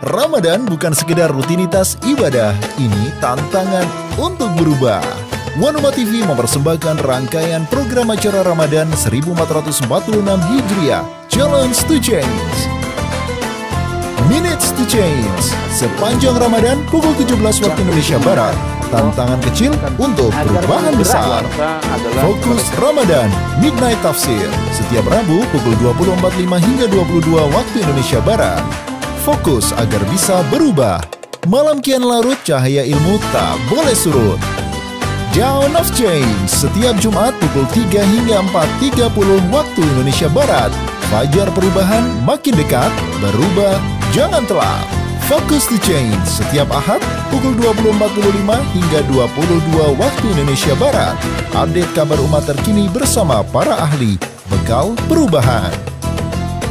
Ramadan bukan sekedar rutinitas ibadah, ini tantangan untuk berubah. One Umat TV mempersembahkan rangkaian program acara Ramadan 1446 Hijriah, Challenge to Change, Minutes to Change. Sepanjang Ramadan pukul 17 waktu Indonesia Barat, tantangan kecil untuk perubahan besar. Fokus Ramadan, Midnight Tafsir, setiap Rabu pukul 20.45 hingga 22 waktu Indonesia Barat. Fokus agar bisa berubah. Malam kian larut, cahaya ilmu tak boleh surut. Dawn of Change, setiap Jumat pukul 3 hingga 4.30 waktu Indonesia Barat. Fajar perubahan makin dekat, berubah jangan telat. Fokus to Change, setiap Ahad pukul 20.45 hingga 22 waktu Indonesia Barat. Update kabar umat terkini bersama para ahli, bekal perubahan.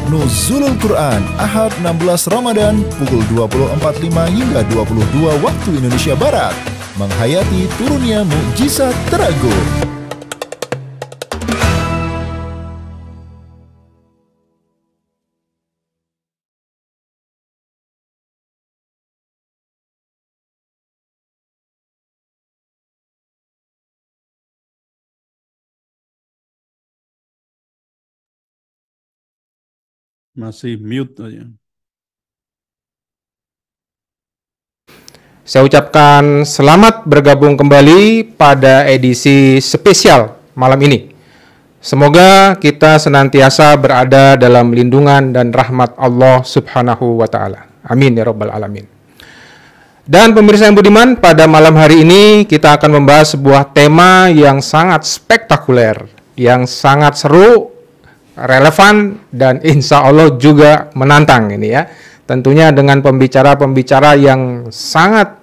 Nuzulul Quran, Ahad 16 Ramadan pukul 20.45 hingga 22 waktu Indonesia Barat. Menghayati turunnya mukjizat teragung. Masih mute aja. Saya ucapkan selamat bergabung kembali pada edisi spesial malam ini. Semoga kita senantiasa berada dalam lindungan dan rahmat Allah Subhanahu wa Ta'ala. Amin ya Rabbal Alamin. Dan pemirsa yang budiman, pada malam hari ini kita akan membahas sebuah tema yang sangat spektakuler, yang sangat seru, relevan, dan insya Allah juga menantang ini ya. Tentunya dengan pembicara-pembicara yang sangat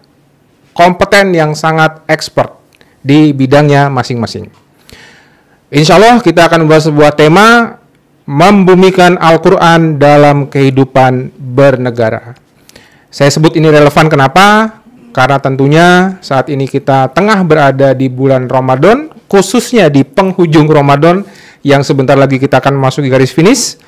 kompeten, yang sangat expert di bidangnya masing-masing. Insya Allah kita akan membahas sebuah tema membumikan Al-Quran dalam kehidupan bernegara. Saya sebut ini relevan kenapa? Karena tentunya saat ini kita tengah berada di bulan Ramadan, khususnya di penghujung Ramadan yang sebentar lagi kita akan memasuki garis finish.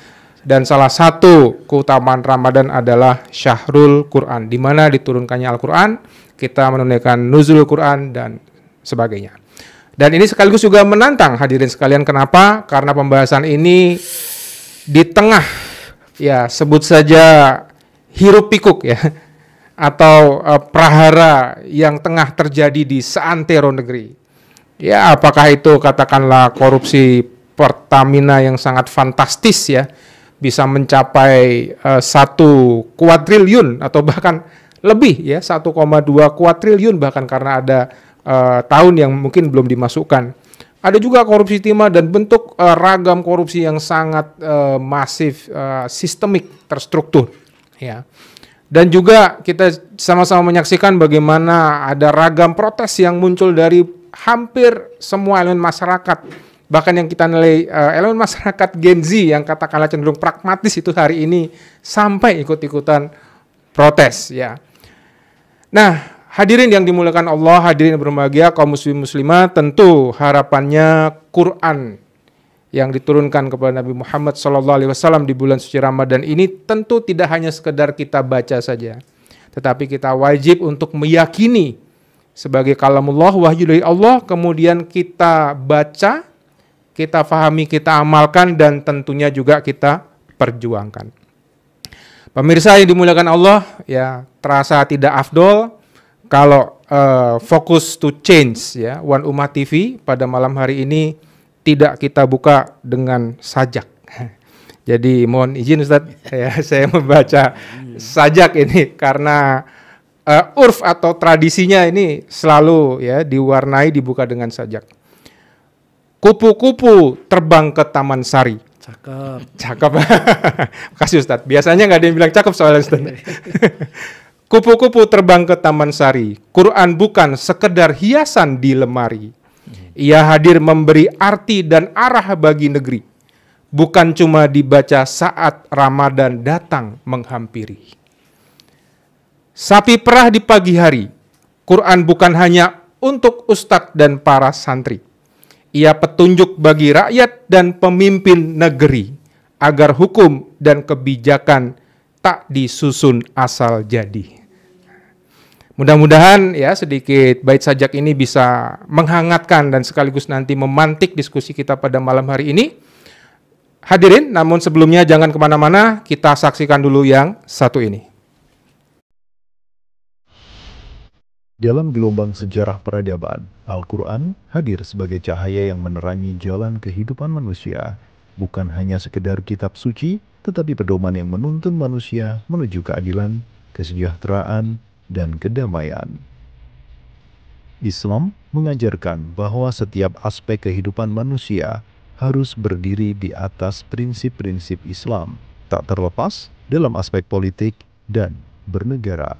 Dan salah satu keutamaan Ramadan adalah Syahrul Quran, di mana diturunkannya Al-Quran, kita menunaikan nuzul Quran dan sebagainya. Dan ini sekaligus juga menantang hadirin sekalian. Kenapa? Karena pembahasan ini di tengah, ya sebut saja hiruk pikuk ya, atau prahara yang tengah terjadi di seantero negeri. Ya, apakah itu katakanlah korupsi Pertamina yang sangat fantastis ya, bisa mencapai 1 kuadriliun atau bahkan lebih ya, 1,2 kuadriliun bahkan karena ada tahun yang mungkin belum dimasukkan. Ada juga korupsi timah dan bentuk ragam korupsi yang sangat masif, sistemik, terstruktur ya. Dan juga kita sama-sama menyaksikan bagaimana ada ragam protes yang muncul dari hampir semua elemen masyarakat. Bahkan yang kita nilai elemen masyarakat Gen Z yang katakanlah cenderung pragmatis itu hari ini sampai ikut-ikutan protes ya. Nah, hadirin yang dimuliakan Allah, hadirin yang berbahagia, kaum muslim muslimah, tentu harapannya Quran yang diturunkan kepada Nabi Muhammad SAW di bulan suci Ramadan ini tentu tidak hanya sekedar kita baca saja, tetapi kita wajib untuk meyakini sebagai kalamullah, wahyu dari Allah, kemudian kita baca, kita fahami, kita amalkan, dan tentunya juga kita perjuangkan. Pemirsa yang dimuliakan Allah, ya terasa tidak afdol kalau fokus to change ya One Umat TV pada malam hari ini tidak kita buka dengan sajak. Jadi mohon izin Ustadz, ya, saya membaca sajak ini karena urf atau tradisinya ini selalu ya diwarnai dibuka dengan sajak. Kupu-kupu terbang ke Taman Sari. Cakep. Cakep. Makasih Ustadz. Biasanya nggak ada yang bilang cakep soalnya Ustadz. Kupu-kupu terbang ke Taman Sari. Quran bukan sekedar hiasan di lemari. Ia hadir memberi arti dan arah bagi negeri. Bukan cuma dibaca saat Ramadan datang menghampiri. Sapi perah di pagi hari. Quran bukan hanya untuk ustadz dan para santri. Ia petunjuk bagi rakyat dan pemimpin negeri agar hukum dan kebijakan tak disusun asal jadi. Mudah-mudahan ya sedikit bait sajak ini bisa menghangatkan dan sekaligus nanti memantik diskusi kita pada malam hari ini. Hadirin, namun sebelumnya jangan kemana-mana, kita saksikan dulu yang satu ini. Dalam gelombang sejarah peradaban, Al-Quran hadir sebagai cahaya yang menerangi jalan kehidupan manusia. Bukan hanya sekedar kitab suci, tetapi pedoman yang menuntun manusia menuju keadilan, kesejahteraan, dan kedamaian. Islam mengajarkan bahwa setiap aspek kehidupan manusia harus berdiri di atas prinsip-prinsip Islam, tak terlepas dalam aspek politik dan bernegara.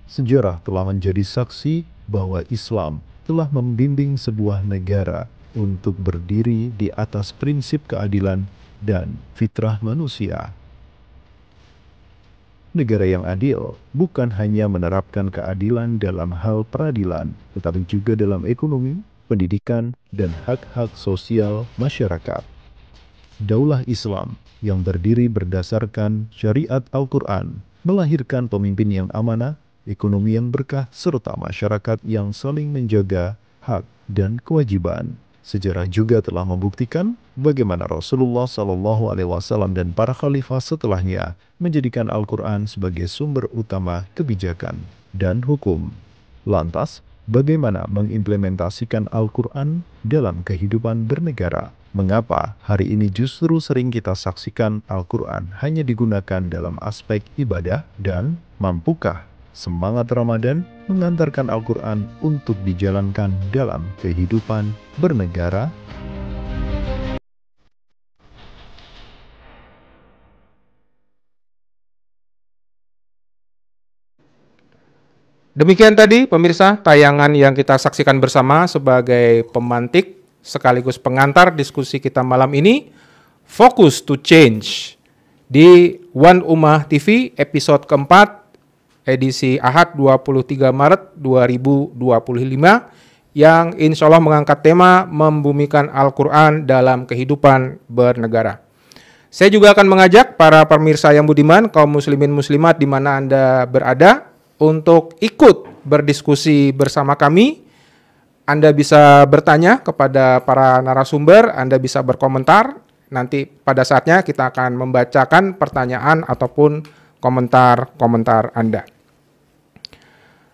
Sejarah telah menjadi saksi bahwa Islam telah membimbing sebuah negara untuk berdiri di atas prinsip keadilan dan fitrah manusia. Negara yang adil bukan hanya menerapkan keadilan dalam hal peradilan, tetapi juga dalam ekonomi, pendidikan, dan hak-hak sosial masyarakat. Daulah Islam yang berdiri berdasarkan syariat Al-Quran melahirkan pemimpin yang amanah, ekonomi yang berkah, serta masyarakat yang saling menjaga hak dan kewajiban. Sejarah juga telah membuktikan bagaimana Rasulullah SAW dan para khalifah setelahnya menjadikan Al-Quran sebagai sumber utama kebijakan dan hukum. Lantas, bagaimana mengimplementasikan Al-Quran dalam kehidupan bernegara? Mengapa hari ini justru sering kita saksikan Al-Quran hanya digunakan dalam aspek ibadah, dan mampukah semangat Ramadan mengantarkan Al-Quran untuk dijalankan dalam kehidupan bernegara? Demikian tadi pemirsa tayangan yang kita saksikan bersama sebagai pemantik sekaligus pengantar diskusi kita malam ini, Focus to Change di One Ummah TV episode keempat edisi Ahad 23 Maret 2025 yang insya Allah mengangkat tema membumikan Al-Quran dalam kehidupan bernegara. Saya juga akan mengajak para pemirsa yang budiman, kaum muslimin muslimat di mana Anda berada untuk ikut berdiskusi bersama kami. Anda bisa bertanya kepada para narasumber, Anda bisa berkomentar. Nanti pada saatnya kita akan membacakan pertanyaan ataupun komentar-komentar Anda.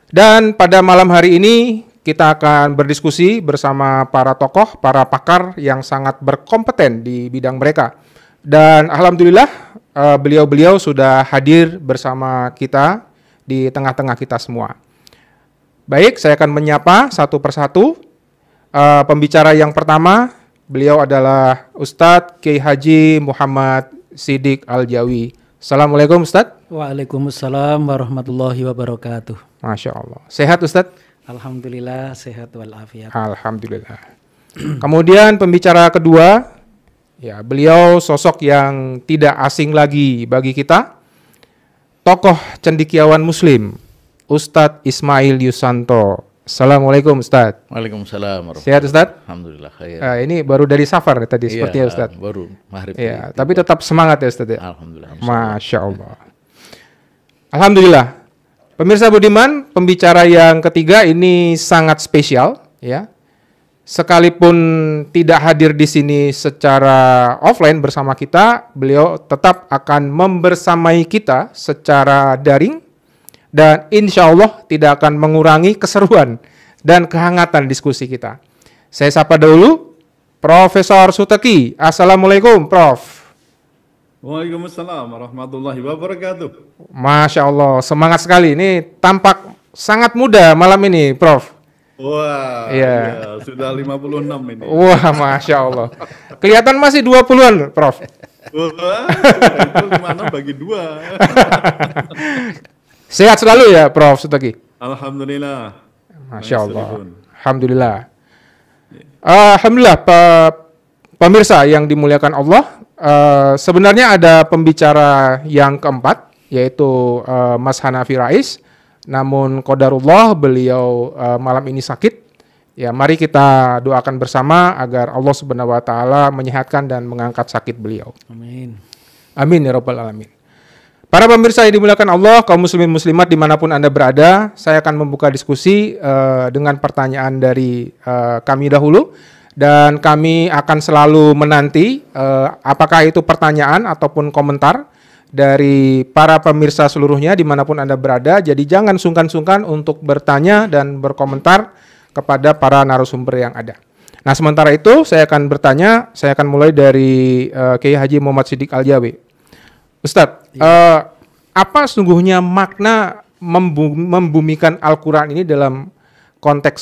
Dan pada malam hari ini kita akan berdiskusi bersama para tokoh, para pakar yang sangat berkompeten di bidang mereka. Dan alhamdulillah beliau-beliau sudah hadir bersama kita di tengah-tengah kita semua. Baik, saya akan menyapa satu persatu. Pembicara yang pertama, beliau adalah Ustadz Kiai Haji Muhammad Siddiq Al-Jawi. Assalamualaikum Ustadz. Waalaikumsalam warahmatullahi wabarakatuh. Masya Allah. Sehat Ustadz? Alhamdulillah sehat walafiat. Alhamdulillah. Kemudian pembicara kedua, ya beliau sosok yang tidak asing lagi bagi kita. Tokoh cendekiawan Muslim, Ustadz Ismail Yusanto. Assalamualaikum Ustadz. Waalaikumsalam. Sehat Ustadz? Alhamdulillah. Ini baru dari safar tadi seperti ya Ustadz. Baru maghrib. Iya, tapi tetap semangat ya Ustadz ya. Alhamdulillah. Masya Allah. Alhamdulillah. Pemirsa budiman, pembicara yang ketiga ini sangat spesial ya. Sekalipun tidak hadir di sini secara offline bersama kita, beliau tetap akan membersamai kita secara daring dan insya Allah tidak akan mengurangi keseruan dan kehangatan diskusi kita. Saya sapa dulu Profesor Suteki. Assalamualaikum Prof. Waalaikumsalam warahmatullahi wabarakatuh. Masya Allah, semangat sekali. Ini tampak sangat muda malam ini Prof. Wah, iya. Ya, sudah 56 ini. Wah, Masya Allah. Kelihatan masih 20-an, Prof. Wah, itu 56 bagi 2. Sehat selalu ya, Prof. Suteki? Alhamdulillah. Masya Allah. Alhamdulillah. Alhamdulillah, pemirsa yang dimuliakan Allah. Sebenarnya ada pembicara yang keempat, yaitu Mas Hanafi Rais. Namun qadarullah beliau malam ini sakit. Ya, mari kita doakan bersama agar Allah Subhanahu wa taala menyehatkan dan mengangkat sakit beliau. Amin. Amin ya rabbal alamin. Para pemirsa yang dimuliakan Allah, kaum muslimin muslimat dimanapun Anda berada, saya akan membuka diskusi dengan pertanyaan dari kami dahulu, dan kami akan selalu menanti apakah itu pertanyaan ataupun komentar dari para pemirsa seluruhnya dimanapun Anda berada. Jadi jangan sungkan-sungkan untuk bertanya dan berkomentar kepada para narasumber yang ada. Nah, sementara itu saya akan bertanya, saya akan mulai dari Kiai Haji Muhammad Siddiq Aljawi. Ustadz, apa sesungguhnya makna membumikan Al-Quran ini dalam konteks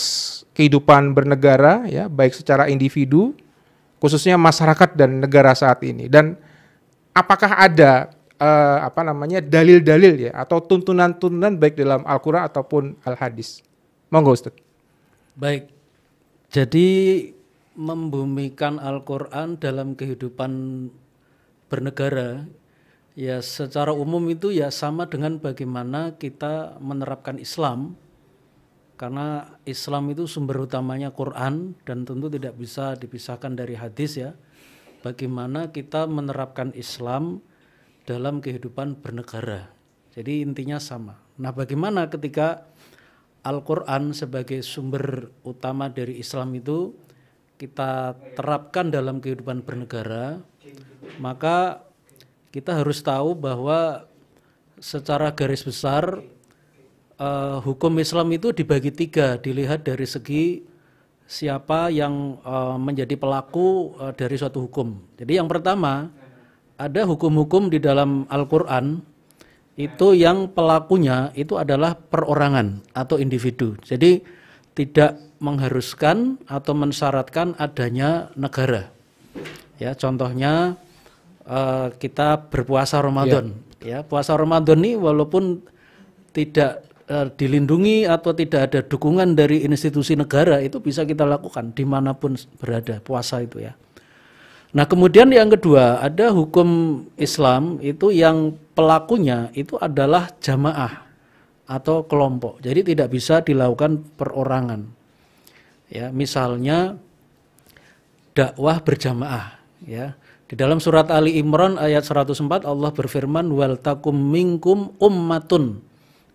kehidupan bernegara, ya, baik secara individu, khususnya masyarakat dan negara saat ini, dan apakah ada dalil-dalil ya atau tuntunan-tuntunan baik dalam Al-Quran ataupun Al-Hadis? Monggo Ustadz. Baik, jadi membumikan Al-Quran dalam kehidupan bernegara, ya secara umum itu ya sama dengan bagaimana kita menerapkan Islam, karena Islam itu sumber utamanya Quran dan tentu tidak bisa dipisahkan dari hadis ya. Bagaimana kita menerapkan Islam dalam kehidupan bernegara. Jadi intinya sama. Nah, bagaimana ketika Al-Quran sebagai sumber utama dari Islam itu kita terapkan dalam kehidupan bernegara, maka kita harus tahu bahwa secara garis besar hukum Islam itu dibagi tiga, dilihat dari segi siapa yang menjadi pelaku dari suatu hukum. Jadi yang pertama, ada hukum-hukum di dalam Al-Quran itu yang pelakunya itu adalah perorangan atau individu. Jadi tidak mengharuskan atau mensyaratkan adanya negara. Ya, contohnya kita berpuasa Ramadan, ya puasa Ramadan ini walaupun tidak dilindungi atau tidak ada dukungan dari institusi negara, itu bisa kita lakukan dimanapun berada puasa itu ya. Nah, kemudian yang kedua, ada hukum Islam itu yang pelakunya itu adalah jamaah atau kelompok, jadi tidak bisa dilakukan perorangan. Ya, misalnya dakwah berjamaah, ya. Di dalam surat Ali Imran ayat 104 Allah berfirman, wal takum minkum ummatun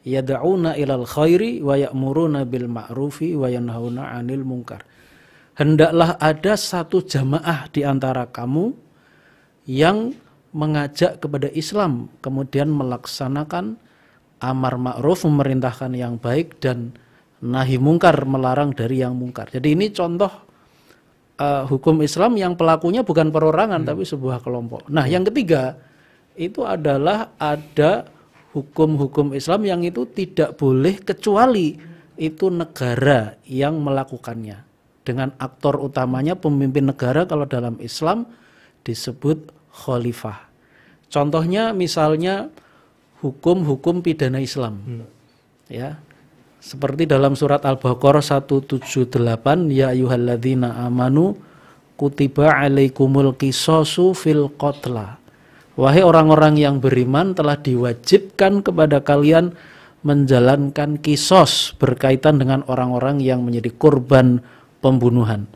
yad'una ilal khairi wa ya'muruna bil ma'rufi wa yanhauna 'anil munkar. Hendaklah ada satu jamaah di antara kamu yang mengajak kepada Islam, kemudian melaksanakan amar ma'ruf, memerintahkan yang baik, dan nahi mungkar, melarang dari yang mungkar. Jadi ini contoh hukum Islam yang pelakunya bukan perorangan tapi sebuah kelompok. Nah, yang ketiga itu adalah ada hukum-hukum Islam yang itu tidak boleh kecuali itu negara yang melakukannya. Dengan aktor utamanya pemimpin negara, kalau dalam Islam disebut khalifah. Contohnya misalnya hukum-hukum pidana Islam. Ya. Seperti dalam surat Al-Baqarah 178, ya ayyuhalladzina amanu kutiba alaikumul qisasu fil qatla. Wahai orang-orang yang beriman, telah diwajibkan kepada kalian menjalankan kisos berkaitan dengan orang-orang yang menjadi korban pembunuhan.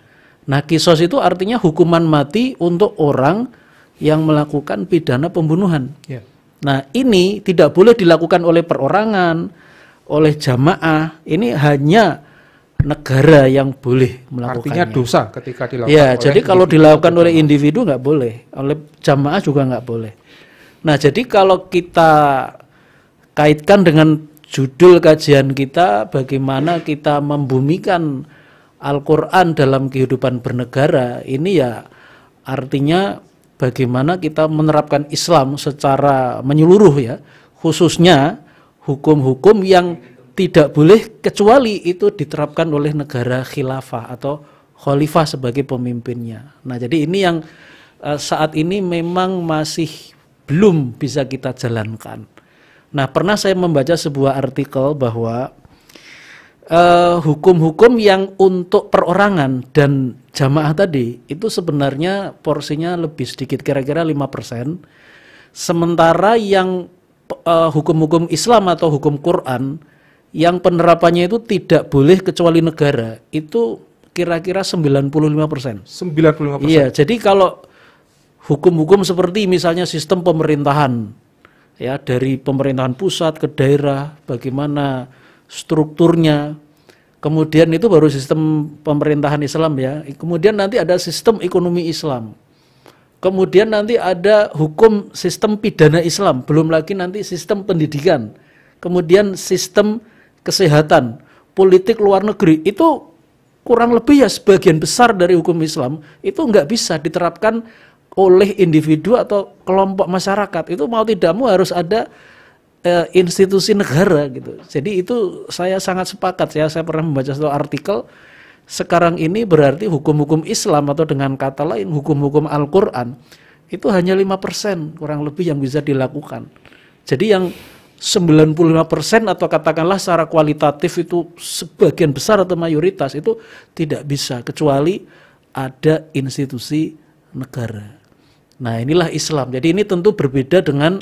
Nah, kisos itu artinya hukuman mati untuk orang yang melakukan pidana pembunuhan. Nah, ini tidak boleh dilakukan oleh perorangan, oleh jamaah, ini hanya negara yang boleh melakukannya. Artinya dosa ketika dilakukan. Ya, jadi kalau dilakukan oleh individu nggak boleh, oleh jamaah juga nggak boleh. Nah, jadi kalau kita kaitkan dengan judul kajian kita, bagaimana kita membumikan Al-Quran dalam kehidupan bernegara, ini ya artinya bagaimana kita menerapkan Islam secara menyeluruh ya, khususnya hukum-hukum yang tidak boleh kecuali itu diterapkan oleh negara khilafah atau khalifah sebagai pemimpinnya. Nah, jadi ini yang saat ini memang masih belum bisa kita jalankan. Nah, pernah saya membaca sebuah artikel bahwa hukum-hukum yang untuk perorangan dan jamaah tadi itu sebenarnya porsinya lebih sedikit, kira-kira 5%. Sementara yang hukum-hukum Islam atau hukum Quran yang penerapannya itu tidak boleh kecuali negara, itu kira-kira 95%. 95%. Iya, jadi kalau hukum-hukum seperti misalnya sistem pemerintahan, ya, dari pemerintahan pusat ke daerah, bagaimana strukturnya. Kemudian itu baru sistem pemerintahan Islam ya. Kemudian nanti ada sistem ekonomi Islam. Kemudian nanti ada hukum sistem pidana Islam, belum lagi nanti sistem pendidikan. Kemudian sistem kesehatan, politik luar negeri. Itu kurang lebih ya sebagian besar dari hukum Islam itu nggak bisa diterapkan oleh individu atau kelompok masyarakat. Itu mau tidak mau harus ada institusi negara gitu. Jadi itu saya sangat sepakat ya. Saya pernah membaca satu artikel. Sekarang ini berarti hukum-hukum Islam atau dengan kata lain hukum-hukum Al-Quran itu hanya 5% kurang lebih yang bisa dilakukan. Jadi yang 95% atau katakanlah secara kualitatif itu sebagian besar atau mayoritas itu tidak bisa kecuali ada institusi negara. Nah inilah Islam. Jadi ini tentu berbeda dengan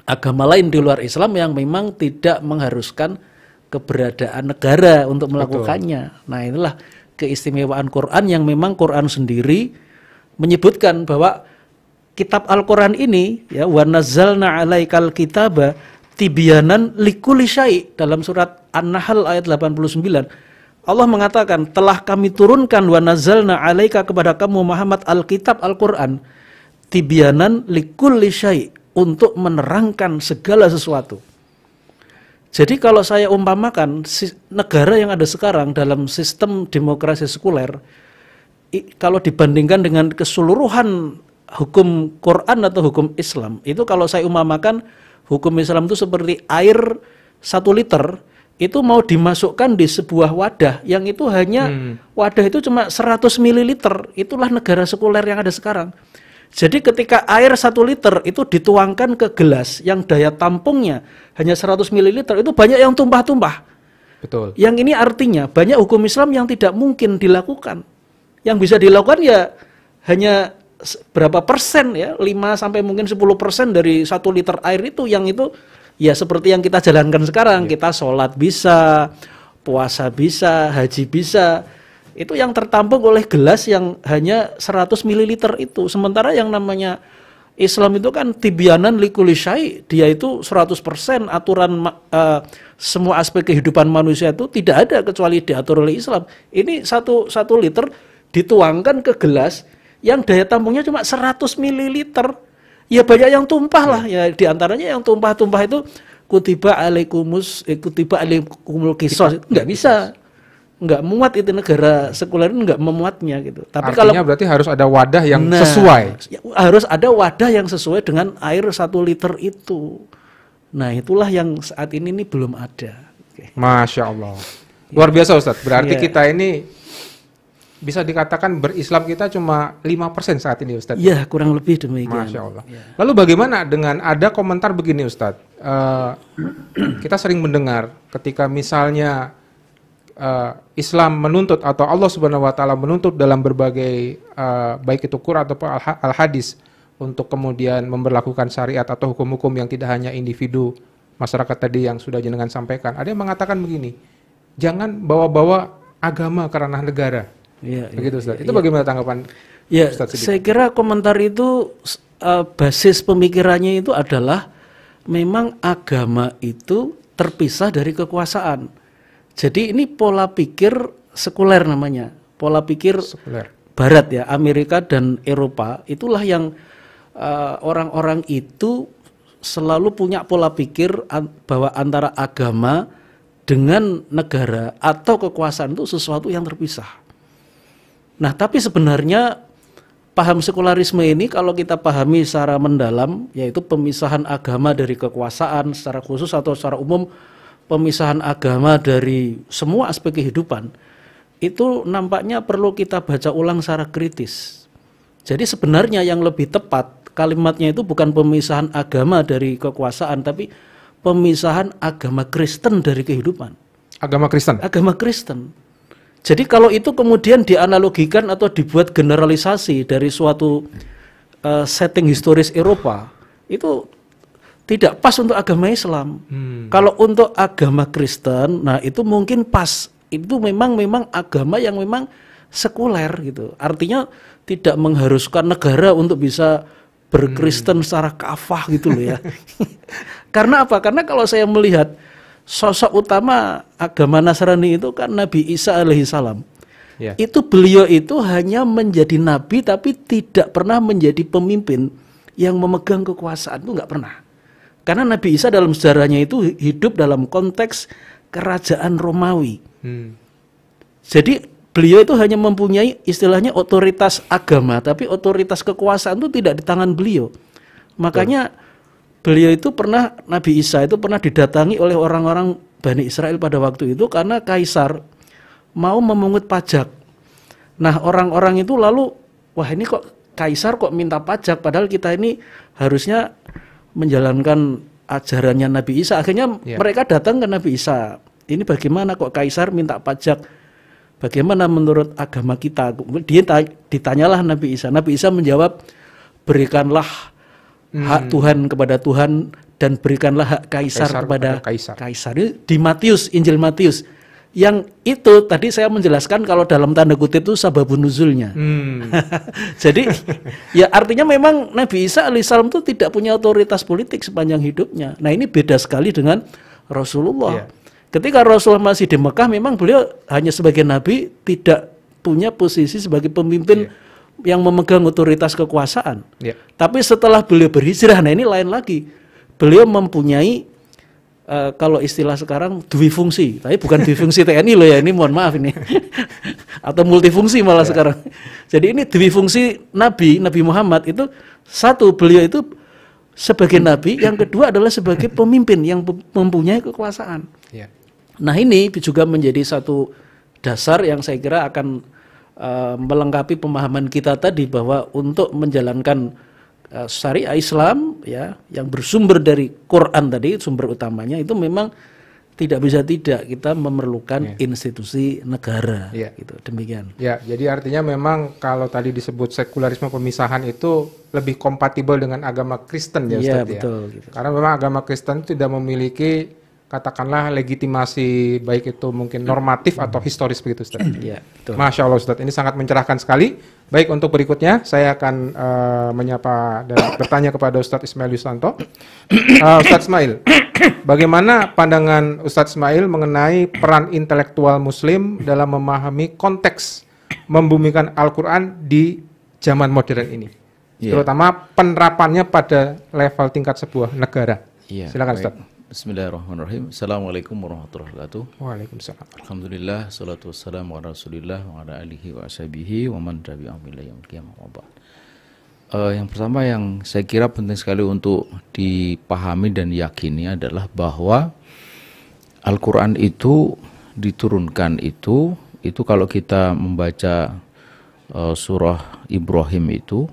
agama lain di luar Islam yang memang tidak mengharuskan keberadaan negara untuk melakukannya. Betul. Nah inilah keistimewaan Quran yang memang Quran sendiri menyebutkan bahwa kitab Al-Quran ini ya wa nazzalna 'alaikal kitaba tibyanan likulli syai' dalam surat An-Nahl ayat 89. Allah mengatakan telah kami turunkan wa nazzalna 'alaika kepada kamu Muhammad Alkitab Al-Quran tibyanan likulli syai' untuk menerangkan segala sesuatu. Jadi kalau saya umpamakan negara yang ada sekarang dalam sistem demokrasi sekuler, kalau dibandingkan dengan keseluruhan hukum Quran atau hukum Islam, itu kalau saya umpamakan hukum Islam itu seperti air 1 liter, itu mau dimasukkan di sebuah wadah, yang itu hanya wadah itu cuma 100 ml, itulah negara sekuler yang ada sekarang. Jadi ketika air 1 liter itu dituangkan ke gelas yang daya tampungnya hanya 100 ml, itu banyak yang tumpah-tumpah. Betul. Yang ini artinya banyak hukum Islam yang tidak mungkin dilakukan. Yang bisa dilakukan ya hanya berapa persen ya, 5 sampai mungkin 10% dari 1 liter air itu, yang itu ya seperti yang kita jalankan sekarang. Kita sholat bisa, puasa bisa, haji bisa. Itu yang tertampung oleh gelas yang hanya 100 ml itu. Sementara yang namanya Islam itu kan tibyanan likulli syai', dia itu 100% aturan semua aspek kehidupan manusia itu tidak ada kecuali diatur oleh Islam. Ini 1 liter dituangkan ke gelas yang daya tampungnya cuma 100 ml. Ya banyak yang tumpah lah. Ya diantaranya yang tumpah-tumpah itu kutiba alaikumul qisas, itu nggak bisa. Nggak muat, itu negara sekuler itu nggak memuatnya gitu. Tapi artinya kalau berarti harus ada wadah yang sesuai. Harus ada wadah yang sesuai dengan air 1 liter itu. Nah itulah yang saat ini belum ada. Masya Allah. Luar biasa Ustadz. Berarti kita ini bisa dikatakan berislam kita cuma 5% saat ini Ustadz. Iya kurang lebih demikian. Masya Allah. Ya. Lalu bagaimana dengan ada komentar begini Ustadz. Kita sering mendengar ketika misalnya Islam menuntut atau Allah Subhanahu wa taala menuntut dalam berbagai baik itu Quran ataupun al-hadis untuk kemudian memberlakukan syariat atau hukum-hukum yang tidak hanya individu masyarakat tadi yang sudah jenengan sampaikan. Ada yang mengatakan begini, jangan bawa-bawa agama ke ranah negara. Begitu Ustaz. Itu bagaimana tanggapan Ustaz Siddiq? Saya kira komentar itu basis pemikirannya itu adalah memang agama itu terpisah dari kekuasaan. Jadi ini pola pikir sekuler namanya, pola pikir sekuler Barat ya, Amerika dan Eropa. Itulah yang orang-orang itu selalu punya pola pikir bahwa antara agama dengan negara atau kekuasaan itu sesuatu yang terpisah. Nah tapi sebenarnya paham sekularisme ini kalau kita pahami secara mendalam, yaitu pemisahan agama dari kekuasaan secara khusus atau secara umum, pemisahan agama dari semua aspek kehidupan, itu nampaknya perlu kita baca ulang secara kritis. Jadi sebenarnya yang lebih tepat kalimatnya itu bukan pemisahan agama dari kekuasaan, tapi pemisahan agama Kristen dari kehidupan. Agama Kristen? Agama Kristen. Jadi kalau itu kemudian dianalogikan atau dibuat generalisasi dari suatu setting historis Eropa, itu tidak pas untuk agama Islam. Kalau untuk agama Kristen, nah itu mungkin pas. Itu memang agama yang memang sekuler gitu. Artinya tidak mengharuskan negara untuk bisa berkristen secara kafah gitu loh ya. Karena apa? Karena kalau saya melihat sosok utama agama Nasrani itu kan Nabi Isa alaihissalam. Ya. Itu beliau itu hanya menjadi nabi tapi tidak pernah menjadi pemimpin yang memegang kekuasaan, itu nggak pernah. Karena Nabi Isa dalam sejarahnya itu hidup dalam konteks kerajaan Romawi. Jadi beliau itu hanya mempunyai istilahnya otoritas agama, tapi otoritas kekuasaan itu tidak di tangan beliau. Makanya beliau itu pernah, Nabi Isa itu pernah didatangi oleh orang-orang Bani Israel pada waktu itu karena kaisar mau memungut pajak. Nah orang-orang itu lalu, wah ini kok kaisar kok minta pajak, padahal kita ini harusnya menjalankan ajarannya Nabi Isa. Akhirnya mereka datang ke Nabi Isa. Ini bagaimana kok kaisar minta pajak? Bagaimana menurut agama kita? Ditanyalah Nabi Isa. Nabi Isa menjawab, berikanlah hak Tuhan kepada Tuhan dan berikanlah hak kaisar kepada kaisar. Ini di Matius, Injil Matius. Yang itu tadi saya menjelaskan kalau dalam tanda kutip itu sababun nuzulnya. Jadi ya artinya memang Nabi Isa alaihissalam itu tidak punya otoritas politik sepanjang hidupnya. Nah ini beda sekali dengan Rasulullah. Ketika Rasulullah masih di Mekah memang beliau hanya sebagai nabi, tidak punya posisi sebagai pemimpin yang memegang otoritas kekuasaan. Tapi setelah beliau berhijrah, nah ini lain lagi. Beliau mempunyai kalau istilah sekarang dwifungsi, tapi bukan dwifungsi TNI loh ya, ini mohon maaf ini. Atau multifungsi malah sekarang. Jadi ini dwifungsi Nabi Muhammad itu, satu beliau itu sebagai nabi, yang kedua adalah sebagai pemimpin yang mempunyai kekuasaan. Nah ini juga menjadi satu dasar yang saya kira akan melengkapi pemahaman kita tadi bahwa untuk menjalankan syariah Islam ya yang bersumber dari Quran tadi, sumber utamanya itu memang tidak bisa tidak kita memerlukan institusi negara gitu. Demikian. Ya, jadi artinya memang kalau tadi disebut sekularisme pemisahan itu lebih kompatibel dengan agama Kristen ya Ustaz ya. Betul, gitu. Karena memang agama Kristen tidak memiliki katakanlah legitimasi baik itu mungkin normatif atau historis begitu Ustaz. Betul. Masya Allah Ustaz, ini sangat mencerahkan sekali. Baik, untuk berikutnya saya akan menyapa dan bertanya kepada Ustaz Ismail Yusanto. Ustaz Ismail, bagaimana pandangan Ustaz Ismail mengenai peran intelektual Muslim dalam memahami konteks membumikan Al-Quran di zaman modern ini, terutama penerapannya pada level tingkat sebuah negara? Silakan Ustaz. Bismillahirrahmanirrahim. Assalamualaikum warahmatullahi wabarakatuh. Waalaikumsalam. Alhamdulillah, salatu wassalamu ala rasulillah wa ala alihi wa ashabihi wa man tabi'ahum ila yaumil qiyamah wa ba'd. Yang pertama yang saya kira penting sekali untuk dipahami dan yakini adalah bahwa Al-Quran itu diturunkan itu kalau kita membaca surah Ibrahim itu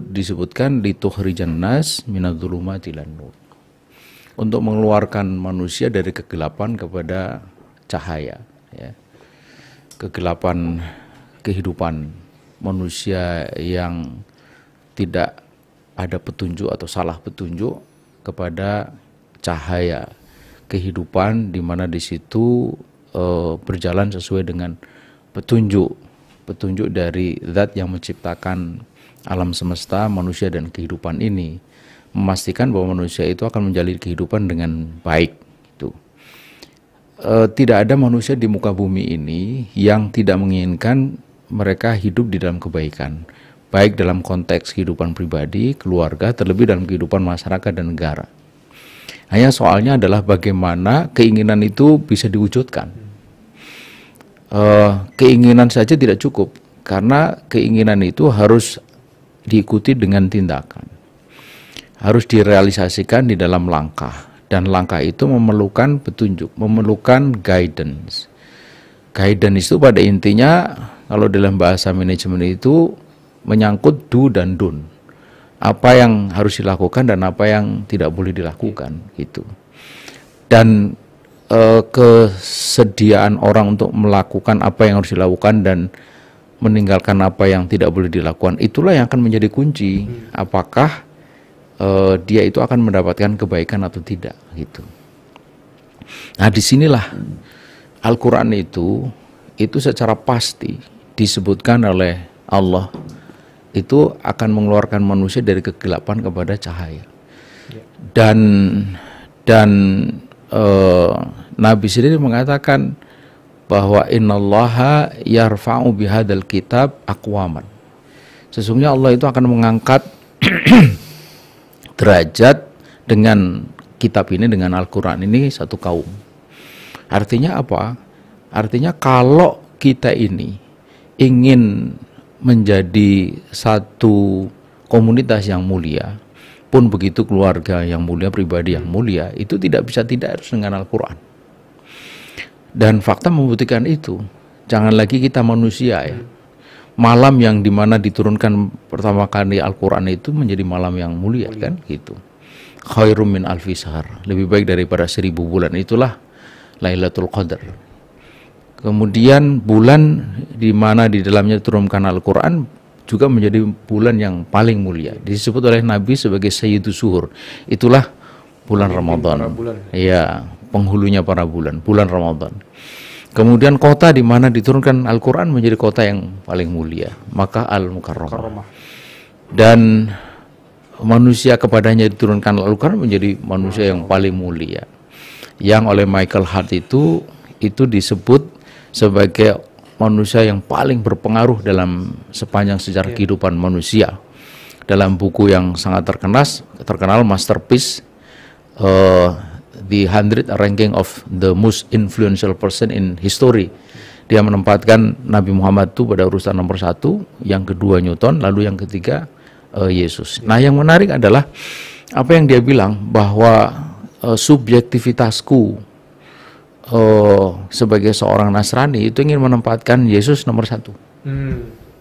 disebutkan litukhrijan nas minadz-dzulumati ilan nur, untuk mengeluarkan manusia dari kegelapan kepada cahaya, ya. Kegelapan kehidupan manusia yang tidak ada petunjuk atau salah petunjuk kepada cahaya kehidupan, di mana di situ berjalan sesuai dengan petunjuk dari Zat yang menciptakan alam semesta, manusia dan kehidupan ini, memastikan bahwa manusia itu akan menjalani kehidupan dengan baik. Itu tidak ada manusia di muka bumi ini yang tidak menginginkan mereka hidup di dalam kebaikan, baik dalam konteks kehidupan pribadi, keluarga, terlebih dalam kehidupan masyarakat dan negara. Hanya soalnya adalah bagaimana keinginan itu bisa diwujudkan. Keinginan saja tidak cukup, karena keinginan itu harus diikuti dengan tindakan, harus direalisasikan di dalam langkah, dan langkah itu memerlukan petunjuk, memerlukan guidance. Guidance itu pada intinya kalau dalam bahasa manajemen itu menyangkut do dan don't. Apa yang harus dilakukan dan apa yang tidak boleh dilakukan gitu. Dan kesediaan orang untuk melakukan apa yang harus dilakukan dan meninggalkan apa yang tidak boleh dilakukan, itulah yang akan menjadi kunci apakah dia itu akan mendapatkan kebaikan atau tidak gitu. Nah, disinilah Al-Quran itu secara pasti disebutkan oleh Allah itu akan mengeluarkan manusia dari kegelapan kepada cahaya. Dan Nabi sendiri mengatakan bahwa innallaha yarfa'u bihadzal kitab aqwaman. Sesungguhnya Allah itu akan mengangkat derajat dengan kitab ini, dengan Al-Quran ini, satu kaum. Artinya apa? Artinya kalau kita ini ingin menjadi satu komunitas yang mulia, pun begitu keluarga yang mulia, pribadi yang mulia, itu tidak bisa tidak harus dengan Al-Quran. Dan fakta membuktikan itu. Jangan lagi kita manusia ya. Malam yang dimana diturunkan pertama kali Al-Quran itu menjadi malam yang mulia kan gitu. Khairum min alfi syahr, lebih baik daripada 1000 bulan. Itulah Lailatul Qadar. Kemudian bulan di mana di dalamnya diturunkan Al-Quran juga menjadi bulan yang paling mulia. Disebut oleh Nabi sebagai Sayyidus Suhur. Itulah bulan Ramadan. Iya, penghulunya para bulan, bulan Ramadan. Kemudian kota di mana diturunkan Al-Quran menjadi kota yang paling mulia, Makkah Al-Mukarramah. Dan manusia kepadanya diturunkan Al-Quran menjadi manusia yang paling mulia. Yang oleh Michael Hart itu disebut sebagai manusia yang paling berpengaruh dalam sepanjang sejarah kehidupan manusia. Dalam buku yang sangat terkenal Masterpiece, The 100 Ranking of the Most Influential Person in History, dia menempatkan Nabi Muhammad itu pada urutan nomor 1, yang kedua Newton, lalu yang ketiga Yesus. Nah, yang menarik adalah apa yang dia bilang, bahwa subjektivitasku sebagai seorang Nasrani itu ingin menempatkan Yesus nomor 1.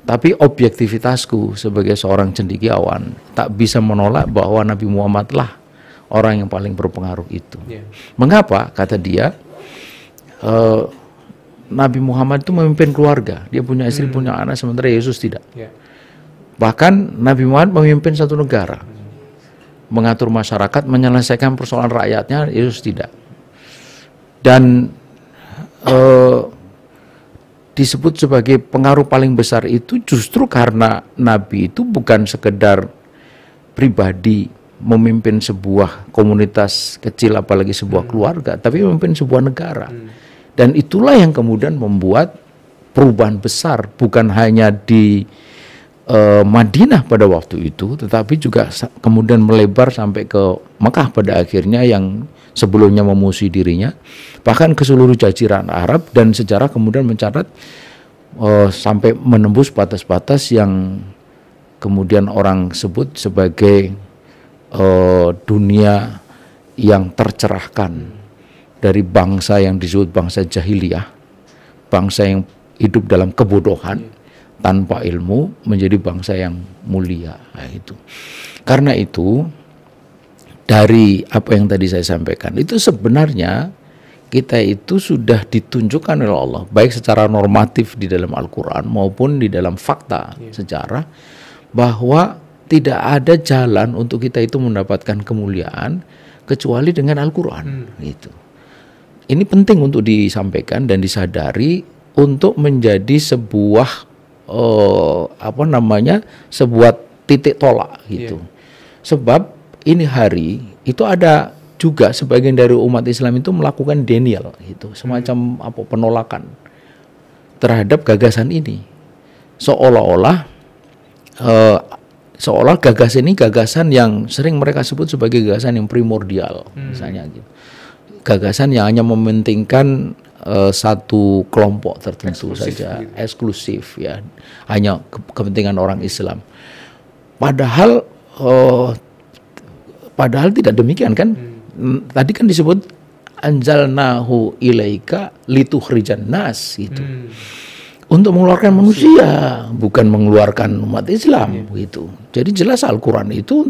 Tapi objektivitasku sebagai seorang cendekiawan tak bisa menolak bahwa Nabi Muhammad lah orang yang paling berpengaruh itu. Mengapa? Kata dia, Nabi Muhammad itu memimpin keluarga, dia punya istri, punya anak, sementara Yesus tidak. Bahkan Nabi Muhammad memimpin satu negara, mengatur masyarakat, menyelesaikan persoalan rakyatnya, Yesus tidak. Dan disebut sebagai pengaruh paling besar itu justru karena Nabi itu bukan sekedar pribadi memimpin sebuah komunitas kecil, apalagi sebuah keluarga, tapi memimpin sebuah negara. Dan itulah yang kemudian membuat perubahan besar, bukan hanya di Madinah pada waktu itu, tetapi juga kemudian melebar sampai ke Mekah pada akhirnya, yang sebelumnya memusuhi dirinya, bahkan ke seluruh jaziran Arab, dan sejarah kemudian mencatat sampai menembus batas-batas yang kemudian orang sebut sebagai dunia yang tercerahkan, dari bangsa yang disebut bangsa jahiliyah, bangsa yang hidup dalam kebodohan tanpa ilmu, menjadi bangsa yang mulia. Nah, itu. Karena itu, dari apa yang tadi saya sampaikan, itu sebenarnya kita itu sudah ditunjukkan oleh Allah, baik secara normatif di dalam Al-Quran maupun di dalam fakta sejarah, bahwa tidak ada jalan untuk kita itu mendapatkan kemuliaan kecuali dengan Al-Quran. Gitu. Ini penting untuk disampaikan dan disadari untuk menjadi sebuah sebuah titik tolak gitu. Sebab ini hari itu ada juga sebagian dari umat Islam itu melakukan denial gitu, semacam penolakan terhadap gagasan ini, seolah-olah gagasan ini gagasan yang sering mereka sebut sebagai gagasan yang primordial, misalnya gitu. Gagasan yang hanya mementingkan satu kelompok tertentu saja, eksklusif ya, hanya kepentingan orang Islam. Padahal tidak demikian kan? Tadi kan disebut anzalnahu ilaika litukhrijan nas gitu. Untuk mengeluarkan manusia, bukan mengeluarkan umat Islam gitu. Jadi jelas Al-Quran itu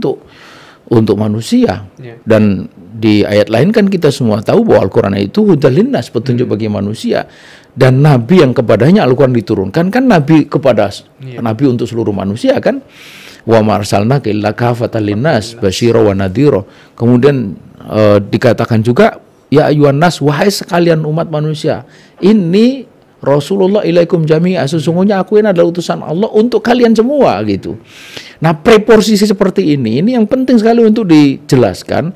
untuk manusia. Dan di ayat lain kan kita semua tahu bahwa Al-Quran itu hudal linnas, petunjuk bagi manusia. Dan Nabi yang kepadanya Al-Quran diturunkan kan Nabi kepada Nabi untuk seluruh manusia kan. Wa ma arsalnaka illa kafatan linnas basyira wa nadhira. Kemudian dikatakan juga ya ayyuhan nas, wahai sekalian umat manusia, ini Rasulullah ilaikum jami'a, sesungguhnya aku ini adalah utusan Allah untuk kalian semua gitu. Nah, preposisi seperti ini yang penting sekali untuk dijelaskan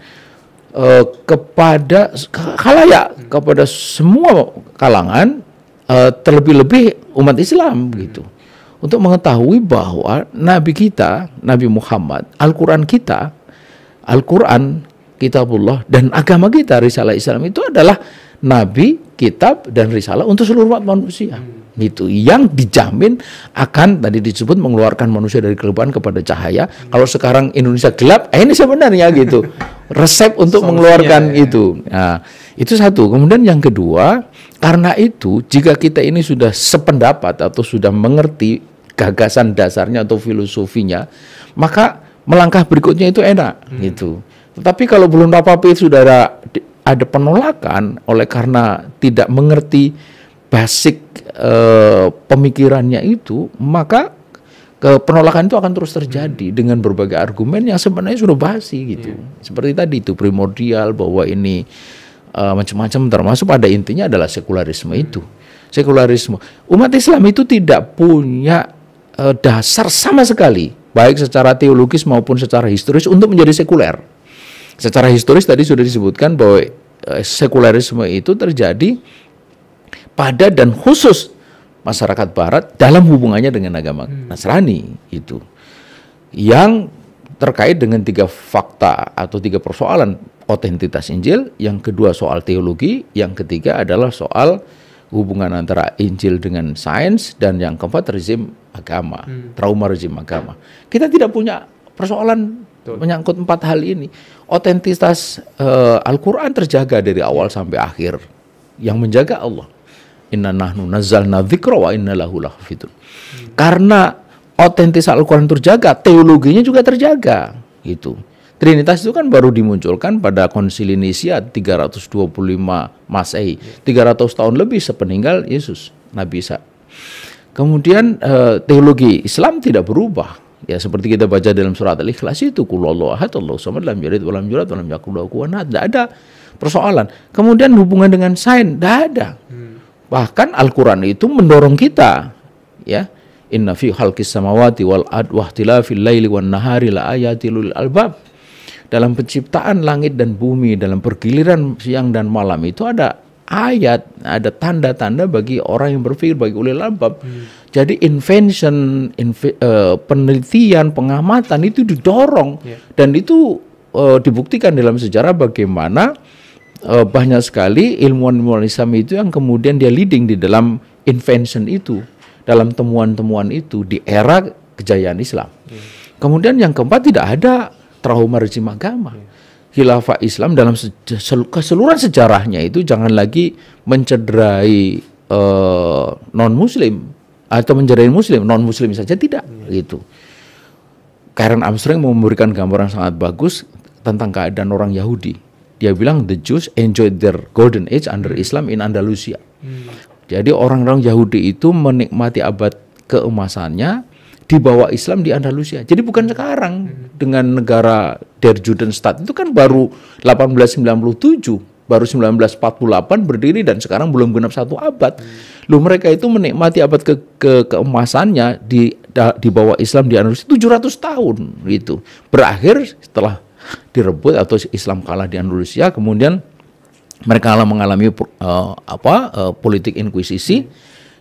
kepada khalayak, kepada semua kalangan, terlebih-lebih umat Islam gitu. Untuk mengetahui bahwa Nabi kita, Nabi Muhammad, Al-Quran kita, Al-Quran, Kitabullah, dan agama kita, risalah Islam itu adalah Nabi, kitab, dan risalah untuk seluruh umat manusia. Itu yang dijamin akan tadi disebut mengeluarkan manusia dari kegelapan kepada cahaya. Kalau sekarang Indonesia gelap, ini sebenarnya gitu. Resep untuk mengeluarkan itu. Nah, itu satu. Kemudian yang kedua, karena itu jika kita ini sudah sependapat atau sudah mengerti gagasan dasarnya atau filosofinya, maka melangkah berikutnya itu enak gitu. Tetapi kalau belum apa-apa itu sudah ada penolakan oleh karena tidak mengerti basic pemikirannya itu, maka penolakan itu akan terus terjadi dengan berbagai argumen yang sebenarnya sudah basi gitu. Seperti tadi itu primordial bahwa ini macam-macam, termasuk pada intinya adalah sekularisme itu. Sekularisme. Umat Islam itu tidak punya dasar sama sekali, baik secara teologis maupun secara historis untuk menjadi sekuler. Secara historis tadi sudah disebutkan bahwa sekularisme itu terjadi pada dan khusus masyarakat Barat dalam hubungannya dengan agama Nasrani itu, yang terkait dengan 3 fakta atau 3 persoalan: otentitas Injil, yang kedua soal teologi, yang ketiga adalah soal hubungan antara Injil dengan sains, dan yang keempat rezim agama, trauma rezim agama. Kita tidak punya persoalan menyangkut 4 hal ini. Otentitas Al-Quran terjaga dari awal sampai akhir. Yang menjaga Allah. Inna nahnu nazzalna dzikra wa inna lahu lahafidun. Karena otentitas Al-Quran terjaga, teologinya juga terjaga. Gitu. Trinitas itu kan baru dimunculkan pada Konsili Nisia 325 Masehi, 300 tahun lebih sepeninggal Yesus, Nabi Isa. Kemudian teologi Islam tidak berubah. Ya, seperti kita baca dalam surat Al-Ikhlas itu, qul huwallahu ahad, Allahu samad, lam yalid wa lam yulad wa lam yakul lahu kufuwan ahad. Tidak ada persoalan. Kemudian hubungan dengan sains tidak ada. Bahkan Al-Quran itu mendorong kita, ya, inna fi khalqis samawati wal ard wa ikhtilafil laili wan nahari la ayatil lil albab. Dalam penciptaan langit dan bumi, dalam pergiliran siang dan malam itu ada ayat, ada tanda-tanda bagi orang yang berpikir, bagi ulil albab. Jadi penelitian, pengamatan itu didorong, dan itu dibuktikan dalam sejarah bagaimana banyak sekali ilmuwan-ilmuwan Islam itu yang kemudian dia leading di dalam invention itu, dalam temuan-temuan itu di era kejayaan Islam. Kemudian yang keempat, tidak ada trauma rezim agama. Khilafah Islam dalam keseluruhan sejarahnya itu jangan lagi mencederai non-muslim atau menjadikan muslim, non-muslim saja tidak gitu. Karen Armstrong memberikan gambaran sangat bagus tentang keadaan orang Yahudi. Dia bilang the Jews enjoyed their golden age under Islam in Andalusia. Jadi orang-orang Yahudi itu menikmati abad keemasannya di bawah Islam di Andalusia. Jadi bukan sekarang dengan negara Der Judenstaat itu kan baru 1897. Baru 1948 berdiri dan sekarang belum genap 1 abad. Loh, mereka itu menikmati abad keemasannya di bawah Islam di Andalusia 700 tahun gitu. Berakhir setelah direbut atau Islam kalah di Andalusia, kemudian mereka mengalami politik inkuisisi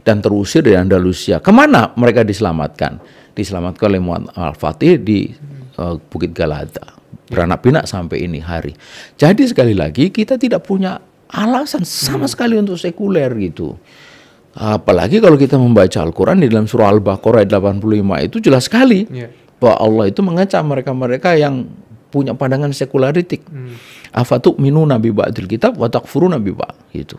dan terusir dari Andalusia. Kemana mereka diselamatkan? Diselamatkan oleh Muhammad Al-Fatih di Bukit Galata. Beranak pinak sampai ini hari. Jadi sekali lagi kita tidak punya alasan sama sekali untuk sekuler gitu. Apalagi kalau kita membaca Al-Quran di dalam surah Al-Baqarah ayat 85 itu jelas sekali bahwa Allah itu mengecam mereka-mereka yang punya pandangan sekularitik. Afatu'minuna bi ba'dil kitab wa takfuruna bi ba'd gitu.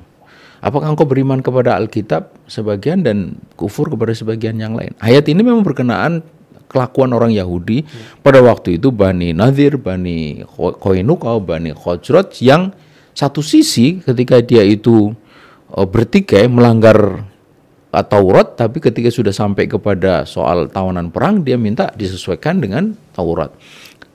Apakah engkau beriman kepada Alkitab sebagian dan kufur kepada sebagian yang lain? Ayat ini memang berkenaan kelakuan orang Yahudi pada waktu itu, Bani Nadir, Bani Qainuqa, Bani Khazraj, yang satu sisi ketika dia itu bertikai melanggar Taurat, tapi ketika sudah sampai kepada soal tawanan perang dia minta disesuaikan dengan Taurat.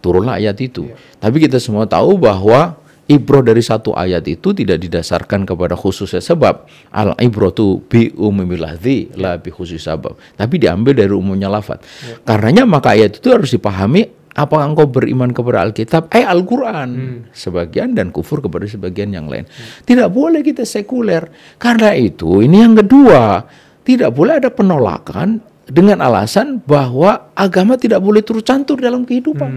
Turunlah ayat itu. Tapi kita semua tahu bahwa ibroh dari satu ayat itu tidak didasarkan kepada khususnya sebab. Al-ibratu bi umumil lafzi la bi khusus sabab. Tapi diambil dari umumnya lafaz. Karenanya maka ayat itu harus dipahami, apakah engkau beriman kepada Alkitab, Al-Quran sebagian dan kufur kepada sebagian yang lain. Tidak boleh kita sekuler. Karena itu ini yang kedua, tidak boleh ada penolakan dengan alasan bahwa agama tidak boleh turut campur dalam kehidupan.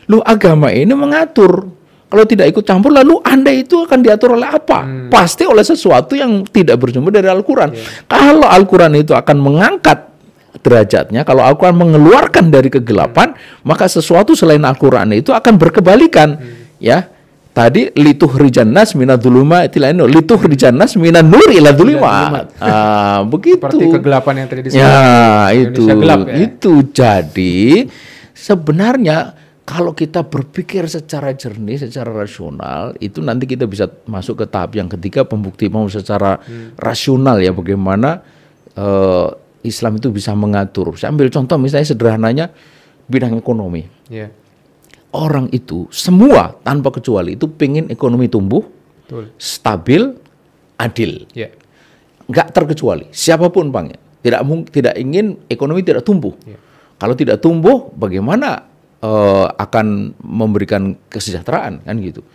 Loh, agama ini mengatur. Kalau tidak ikut campur, lalu Anda itu akan diatur oleh apa? Pasti oleh sesuatu yang tidak bersumber dari Al-Quran. Kalau Al-Quran itu akan mengangkat derajatnya, kalau Al-Quran mengeluarkan dari kegelapan, maka sesuatu selain Al-Quran itu akan berkebalikan. Ya, tadi litukhrijan nas minadz-dzulumati ila nur, litukhrijan nas minan nur ila dzulumat. Begitu. Seperti kegelapan yang tadi disebut. Ya, Gelap, ya? itu. Jadi sebenarnya kalau kita berpikir secara jernih, secara rasional, itu nanti kita bisa masuk ke tahap yang ketiga, pembukti mau secara rasional ya, bagaimana Islam itu bisa mengatur. Saya ambil contoh misalnya sederhananya bidang ekonomi. Yeah. Orang itu semua tanpa kecuali itu pengen ekonomi tumbuh, Betul. stabil, adil. Yeah. Nggak terkecuali siapapun bang, tidak ingin ekonomi tidak tumbuh. Yeah. Kalau tidak tumbuh, bagaimana akan memberikan kesejahteraan kan gitu.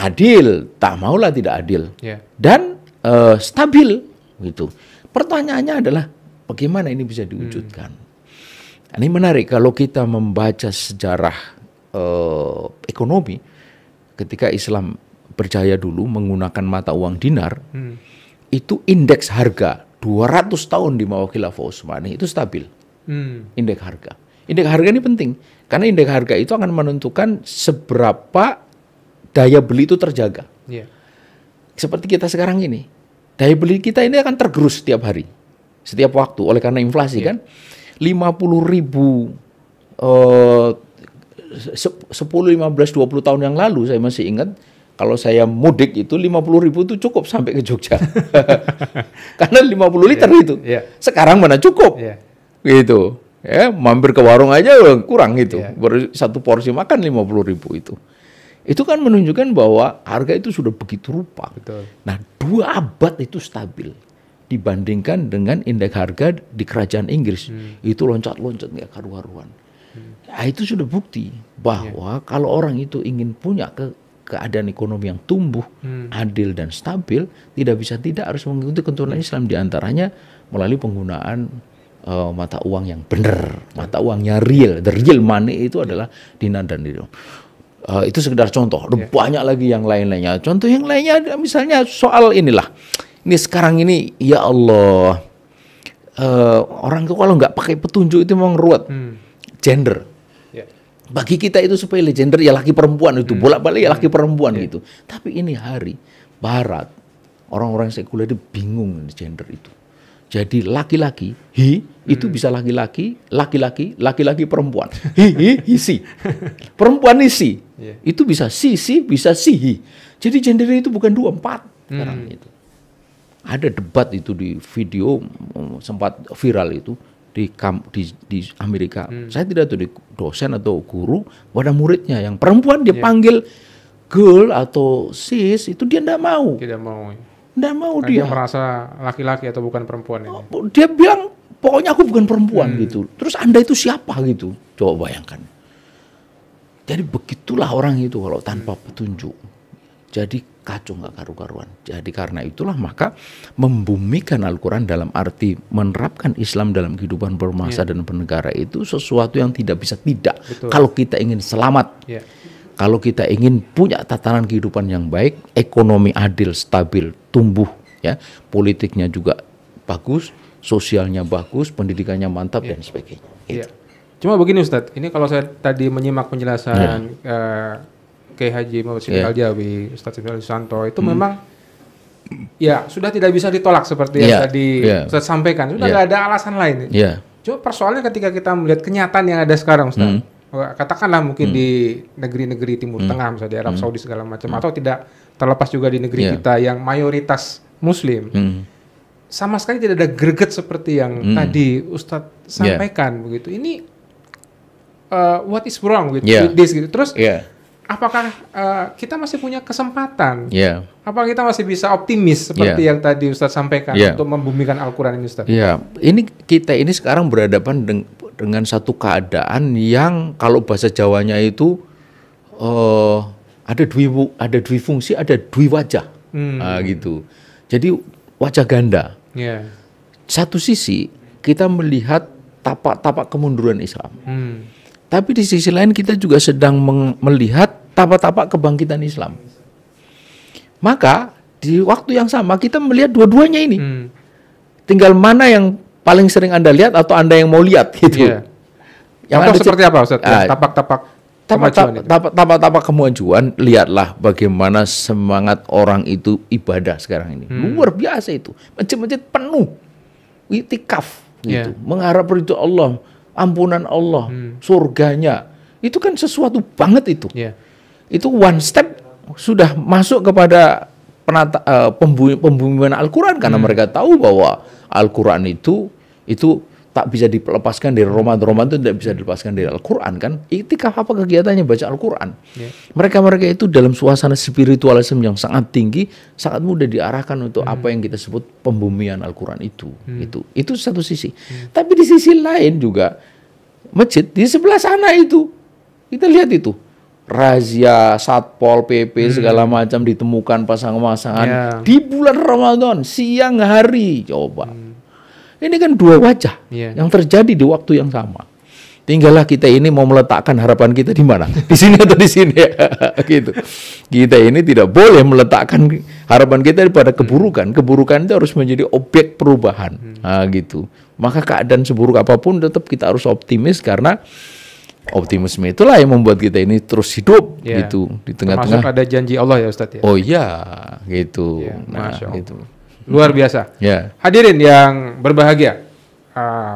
Adil, tak maulah tidak adil. Yeah. Dan stabil gitu. Pertanyaannya adalah bagaimana ini bisa diwujudkan? Ini menarik kalau kita membaca sejarah ekonomi ketika Islam berjaya dulu menggunakan mata uang dinar, itu indeks harga 200 tahun di bawah Khilafah Utsmani itu stabil. Indeks harga. Indeks harga ini penting karena indeks harga itu akan menentukan seberapa daya beli itu terjaga. Yeah. Seperti kita sekarang ini, daya beli kita ini akan tergerus setiap hari, setiap waktu oleh karena inflasi kan. 50.000 10, 15, 20 tahun yang lalu saya masih ingat kalau saya mudik itu 50.000 itu cukup sampai ke Jogja. Karena 50 liter itu. Yeah. Sekarang mana cukup. Yeah. Gitu. Ya, mampir ke warung aja kurang gitu. Baru satu porsi makan 50.000 itu. Itu kan menunjukkan bahwa harga itu sudah begitu rupa. Betul. Nah, 2 abad itu stabil dibandingkan dengan indeks harga di kerajaan Inggris. Itu loncat-loncat nggak karu-karuan. Nah, itu sudah bukti bahwa kalau orang itu ingin punya keadaan ekonomi yang tumbuh, adil dan stabil, tidak harus mengikuti ketentuan Islam, diantaranya melalui penggunaan mata uang yang benar, mata uangnya real. The real money itu adalah dinar dan dirham. Itu sekedar contoh. Ada banyak lagi yang lain-lainnya. Contoh yang lainnya misalnya soal inilah. Ini sekarang ini, ya Allah, orang itu kalau nggak pakai petunjuk itu memang ruwet. Gender. Bagi kita itu sepele, gender ya laki perempuan itu, bolak-balik ya laki perempuan gitu. Tapi ini hari Barat, orang-orang sekuler itu bingung gender itu. Jadi laki-laki, itu bisa laki-laki, laki-laki perempuan. He, si. Perempuan ini si. Itu bisa si, bisa si, hi. Jadi gender itu bukan 2, 4 sekarang itu. Ada debat itu di video sempat viral itu di Amerika. Saya tidak tahu di dosen atau guru pada muridnya yang perempuan dia panggil girl atau sis itu dia tidak mau. Tidak mau. Tidak mau dia dia. merasa laki-laki atau bukan perempuan ini. Dia bilang pokoknya aku bukan perempuan gitu. Terus Anda itu siapa gitu? Coba bayangkan. Jadi begitulah orang itu kalau tanpa petunjuk. Jadi kacau nggak karu-karuan. Jadi karena itulah maka membumikan Al-Quran dalam arti menerapkan Islam dalam kehidupan berbangsa dan bernegara itu sesuatu yang tidak bisa tidak. Betul. Kalau kita ingin selamat, kalau kita ingin punya tatanan kehidupan yang baik, ekonomi adil, stabil, tumbuh, ya, politiknya juga bagus, sosialnya bagus, pendidikannya mantap dan sebagainya. Gitu. Cuma begini Ustadz, ini kalau saya tadi menyimak penjelasan Kiai Haji Muhammad Siddiq Al-Jawi, Ustadz Ibnu Susanto itu memang ya sudah tidak bisa ditolak seperti yang tadi Ustadz sampaikan, sudah nggak ada alasan lain. Cuma persoalannya ketika kita melihat kenyataan yang ada sekarang Ustadz, katakanlah mungkin di negeri-negeri Timur Tengah, misalnya di Arab Saudi segala macam, atau tidak terlepas juga di negeri kita yang mayoritas Muslim, sama sekali tidak ada greget seperti yang tadi Ustadz sampaikan begitu. Ini what is wrong with this gitu. Terus apakah kita masih punya kesempatan? Ya. Apakah kita masih bisa optimis seperti yang tadi Ustadz sampaikan untuk membumikan Al-Quran ini, Ustadz? Ya, kita ini sekarang berhadapan dengan satu keadaan yang kalau bahasa Jawanya itu ada dwi fungsi, ada dwi wajah, gitu. Jadi wajah ganda. Satu sisi kita melihat tapak-tapak kemunduran Islam. Tapi di sisi lain kita juga sedang melihat tapak-tapak kebangkitan Islam. Maka di waktu yang sama kita melihat dua-duanya ini. Tinggal mana yang paling sering Anda lihat atau Anda yang mau lihat gitu. Yang Anda seperti apa, Ustaz? Tapak-tapak kemajuan, lihatlah bagaimana semangat orang itu ibadah sekarang ini. Luar biasa itu. Masjid-masjid penuh. Itikaf gitu. Mengharap ridho Allah, ampunan Allah, surganya. Itu kan sesuatu banget itu. Itu one step sudah masuk kepada pembumian Al-Quran karena mereka tahu bahwa Al-Quran itu tak bisa dilepaskan dari Ramadan itu tidak bisa dilepaskan dari Al-Quran kan. Itikaf apa kegiatannya? Baca Al-Quran. Mereka itu dalam suasana spiritualisme yang sangat tinggi, sangat mudah diarahkan untuk apa yang kita sebut pembumian Al-Quran itu. Itu satu sisi. Tapi di sisi lain juga masjid di sebelah sana itu kita lihat itu razia Satpol PP segala macam ditemukan pasangan-pasangan di bulan Ramadan siang hari. Coba ini kan dua wajah yang terjadi di waktu yang sama. Tinggallah kita ini mau meletakkan harapan kita di mana, di sini atau di sini, gitu. Kita ini tidak boleh meletakkan harapan kita pada keburukan. Keburukan itu harus menjadi objek perubahan, gitu. Maka keadaan seburuk apapun tetap kita harus optimis karena optimisme itulah yang membuat kita ini terus hidup, gitu di tengah-tengah. Termasuk ada janji Allah ya Ustadz ya. Oh iya, gitu. Masya Allah. Gitu. Luar biasa. Hadirin yang berbahagia,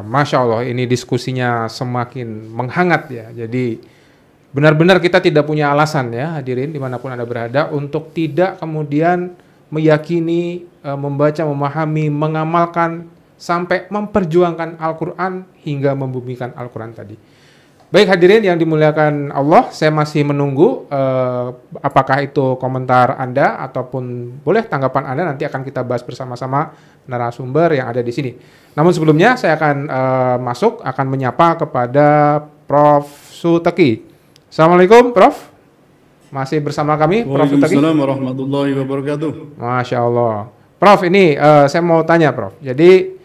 Masya Allah ini diskusinya semakin menghangat ya. Jadi benar-benar kita tidak punya alasan ya hadirin dimanapun Anda berada untuk tidak kemudian meyakini, membaca, memahami, mengamalkan sampai memperjuangkan Al-Quran hingga membumikan Al-Quran tadi. Baik hadirin yang dimuliakan Allah, saya masih menunggu apakah itu komentar Anda ataupun boleh tanggapan Anda, nanti akan kita bahas bersama-sama narasumber yang ada di sini. Namun sebelumnya saya akan akan menyapa kepada Prof. Suteki. Assalamualaikum Prof. Masih bersama kami Prof. Suteki. Waalaikumsalam warahmatullahi wabarakatuh. Masya Allah. Prof, ini saya mau tanya Prof. Jadi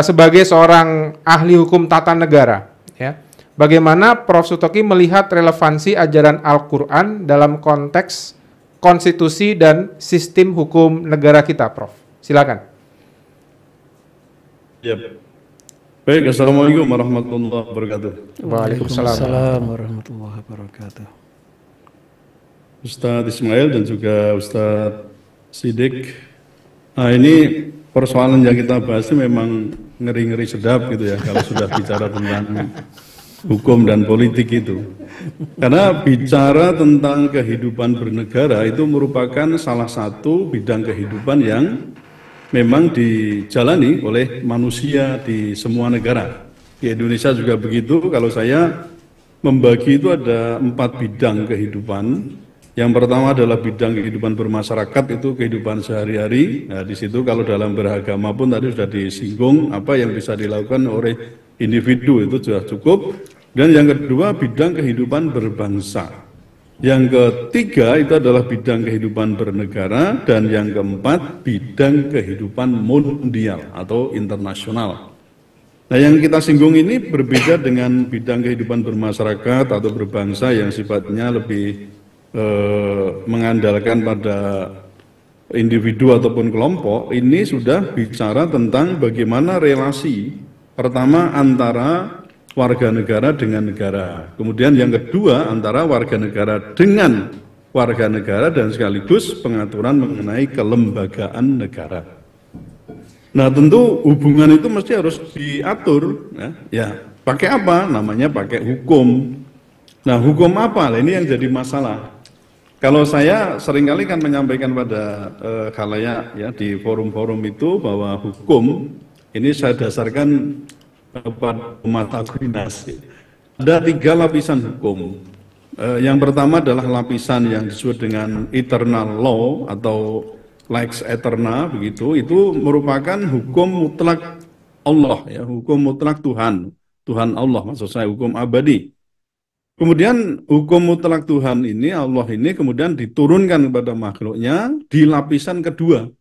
sebagai seorang ahli hukum tata negara, ya. Bagaimana Prof. Suteki melihat relevansi ajaran Al-Quran dalam konteks konstitusi dan sistem hukum negara kita, Prof? Silakan. Ya. Baik, Assalamualaikum warahmatullahi wabarakatuh. Waalaikumsalam warahmatullahi wabarakatuh. Ustadz Ismail dan juga Ustadz Siddiq. Nah ini persoalan yang kita bahas ini memang ngeri-ngeri sedap gitu ya kalau sudah bicara tentang hukum dan politik itu. Karena bicara tentang kehidupan bernegara itu merupakan salah satu bidang kehidupan yang memang dijalani oleh manusia di semua negara. Di Indonesia juga begitu. Kalau saya membagi itu ada 4 bidang kehidupan. Yang pertama adalah bidang kehidupan bermasyarakat, itu kehidupan sehari-hari. Nah, di situ kalau dalam beragama pun tadi sudah disinggung apa yang bisa dilakukan oleh individu, itu sudah cukup. Dan yang kedua bidang kehidupan berbangsa. Yang ketiga itu adalah bidang kehidupan bernegara, dan yang keempat bidang kehidupan mundial atau internasional. Nah yang kita singgung ini berbeda dengan bidang kehidupan bermasyarakat atau berbangsa yang sifatnya lebih mengandalkan pada individu ataupun kelompok. Ini sudah bicara tentang bagaimana relasi pertama antara warga negara dengan negara, kemudian yang kedua antara warga negara dengan warga negara, dan sekaligus pengaturan mengenai kelembagaan negara. Nah tentu hubungan itu mesti harus diatur, ya pakai apa? Namanya pakai hukum. Nah hukum apa? Nah, ini yang jadi masalah. Kalau saya seringkali kan menyampaikan pada khalayak ya di forum-forum itu bahwa hukum ini saya dasarkan pada mata koordinasi. Ada 3 lapisan hukum. Yang pertama adalah lapisan yang disebut dengan eternal law atau lex eterna, begitu. Itu merupakan hukum mutlak Allah, ya, hukum mutlak Tuhan, Tuhan Allah, maksud saya hukum abadi. Kemudian hukum mutlak Tuhan ini, Allah ini kemudian diturunkan kepada makhluknya di lapisan kedua,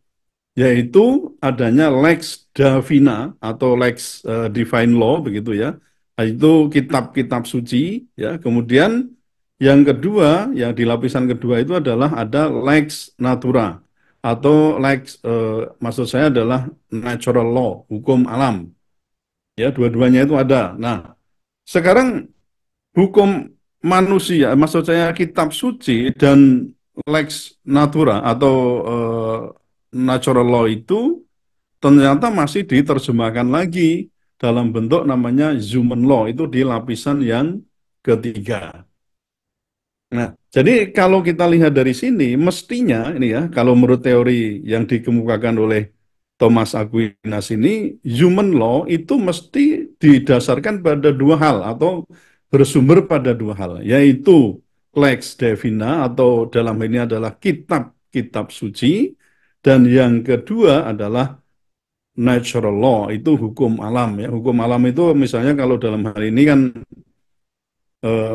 yaitu adanya lex divina atau lex divine law, begitu ya. Itu kitab-kitab suci, ya. Kemudian yang kedua, yang di lapisan kedua itu adalah ada lex natura atau lex, maksud saya adalah natural law, hukum alam. Ya, dua-duanya itu ada. Nah, sekarang hukum manusia, maksud saya kitab suci dan lex natura atau natural law itu ternyata masih diterjemahkan lagi dalam bentuk namanya human law, itu di lapisan yang ketiga. Nah, jadi kalau kita lihat dari sini, mestinya ini ya, kalau menurut teori yang dikemukakan oleh Thomas Aquinas ini, human law itu mesti didasarkan pada dua hal atau bersumber pada dua hal, yaitu lex divina atau dalam ini adalah kitab-kitab suci, dan yang kedua adalah natural law, itu hukum alam ya. Hukum alam itu misalnya kalau dalam hal ini kan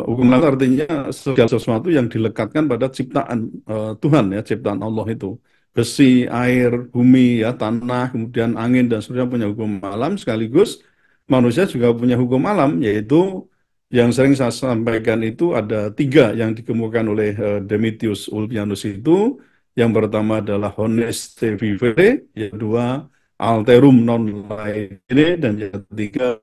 hukum alam artinya segala sesuatu yang dilekatkan pada ciptaan Tuhan ya, ciptaan Allah itu. Besi, air, bumi ya, tanah, kemudian angin dan seterusnya punya hukum alam, sekaligus manusia juga punya hukum alam, yaitu yang sering saya sampaikan itu ada tiga yang dikemukakan oleh Demetrius Ulpianus itu. Yang pertama adalah honeste vivere, yang kedua alterum non laene, dan yang ketiga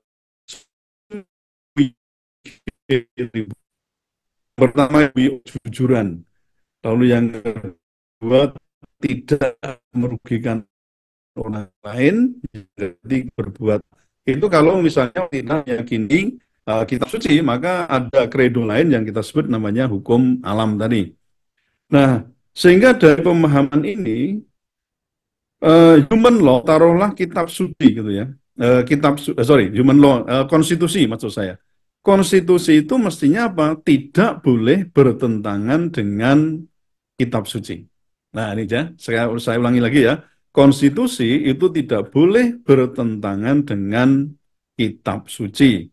pertama kejujuran, lalu yang kedua tidak merugikan orang lain, jadi berbuat itu. Kalau misalnya tidak meyakini kitab suci, maka ada kredo lain yang kita sebut namanya hukum alam tadi. Nah, sehingga dari pemahaman ini human law, taruhlah kitab suci gitu ya, human law, konstitusi maksud saya. Konstitusi itu mestinya apa? Tidak boleh bertentangan dengan kitab suci. Nah ini ya, saya ulangi lagi ya. Konstitusi itu tidak boleh bertentangan dengan kitab suci.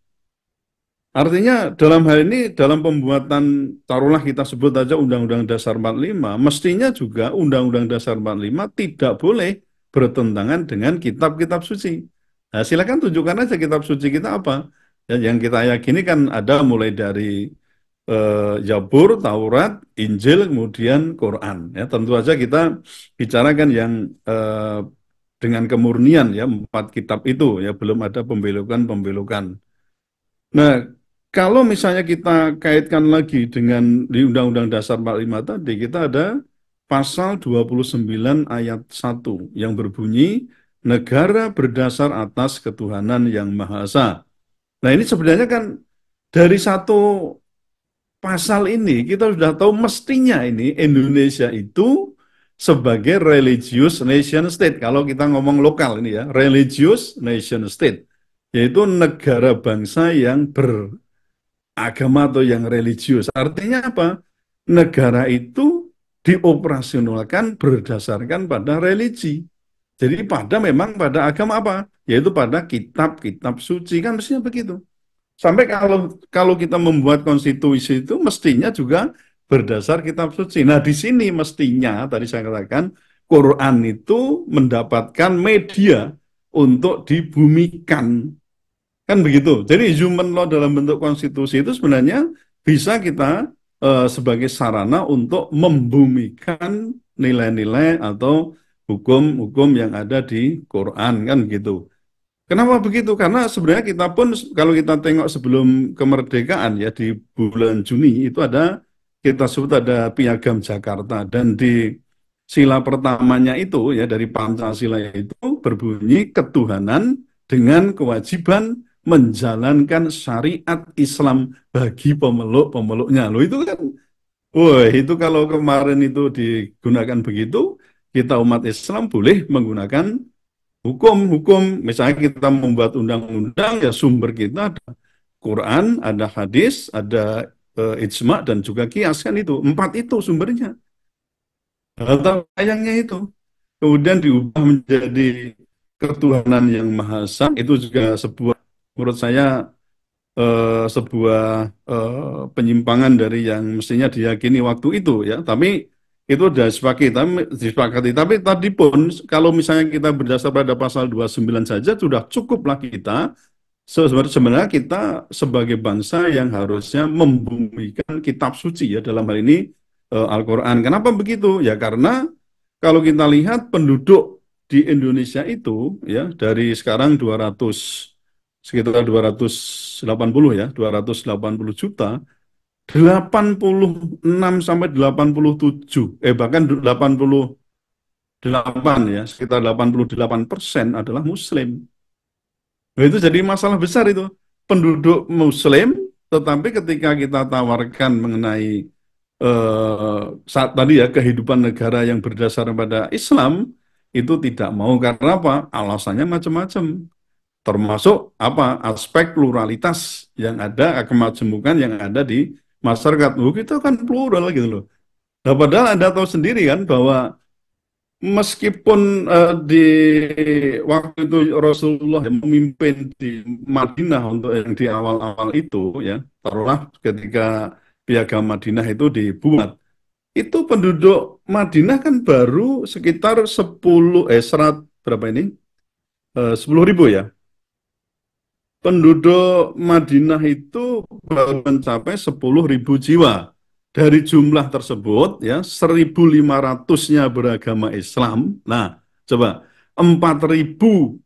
Artinya dalam hal ini, dalam pembuatan, taruhlah kita sebut aja Undang-Undang Dasar 45, mestinya juga Undang-Undang Dasar 45 tidak boleh bertentangan dengan kitab-kitab suci. Nah, silakan tunjukkan aja kitab suci kita apa. Ya, yang kita yakini kan ada mulai dari Zabur, Taurat, Injil, kemudian Quran. Ya, tentu saja kita bicarakan yang dengan kemurnian ya, 4 kitab itu ya, belum ada pembelokan-pembelokan. Nah, kalau misalnya kita kaitkan lagi dengan di Undang-Undang Dasar 45 tadi, kita ada pasal 29 ayat 1 yang berbunyi, negara berdasar atas ketuhanan yang Maha Esa. Nah, ini sebenarnya kan dari satu pasal ini kita sudah tahu mestinya ini Indonesia itu sebagai religious nation state. Kalau kita ngomong lokal ini ya, religious nation state, yaitu negara bangsa yang beragama atau yang religius. Artinya apa? Negara itu dioperasionalkan berdasarkan pada religi. Jadi memang pada agama apa? Yaitu pada kitab-kitab suci, kan mestinya begitu. Sampai kalau kita membuat konstitusi itu mestinya juga berdasar kitab suci. Nah, di sini mestinya tadi saya katakan Quran itu mendapatkan media untuk dibumikan. Kan begitu. Jadi human law dalam bentuk konstitusi itu sebenarnya bisa kita sebagai sarana untuk membumikan nilai-nilai atau hukum-hukum yang ada di Quran, kan begitu. Kenapa begitu? Karena sebenarnya kita pun kalau kita tengok sebelum kemerdekaan ya, di bulan Juni itu ada, kita sebut ada Piagam Jakarta, dan di sila pertamanya itu ya, dari Pancasila itu berbunyi ketuhanan dengan kewajiban menjalankan syariat Islam bagi pemeluk-pemeluknya. Loh itu kan, wah itu kalau kemarin itu digunakan begitu, kita umat Islam boleh menggunakan hukum, misalnya kita membuat undang-undang ya, sumber kita ada Quran, ada hadis, ada ijma dan juga kias kan itu. 4 itu sumbernya. Atau sayangnya itu kemudian diubah menjadi ketuhanan yang maha esa, itu juga sebuah, menurut saya, sebuah penyimpangan dari yang mestinya diyakini waktu itu ya. Tapi itu sudah disepakati. Tapi tadi pun kalau misalnya kita berdasar pada pasal 29 saja sudah cukuplah kita. Sebenarnya kita sebagai bangsa yang harusnya membumikan kitab suci ya, dalam hal ini Al-Quran. Kenapa begitu? Ya karena kalau kita lihat penduduk di Indonesia itu ya dari sekarang sekitar 280 ya, 280 juta, 86 sampai 87 bahkan 88 ya, sekitar 88% adalah Muslim. Nah, itu jadi masalah besar itu. Penduduk Muslim, tetapi ketika kita tawarkan mengenai saat tadi ya kehidupan negara yang berdasar pada Islam, itu tidak mau. Karena apa? Alasannya macam-macam. Termasuk apa? Aspek pluralitas yang ada, kemajemukan yang ada di masyarakat. Oh, kita kan plural gitu loh. Nah, padahal Anda tahu sendiri kan bahwa meskipun di waktu itu Rasulullah yang memimpin di Madinah untuk yang di awal-awal itu ya, taruhlah ketika Piagam Madinah itu dibuat, itu penduduk Madinah kan baru sekitar 100 berapa ini? 10.000 ya. Penduduk Madinah itu baru mencapai 10.000 jiwa. Dari jumlah tersebut ya 1.500-nya beragama Islam. Nah, coba 4.000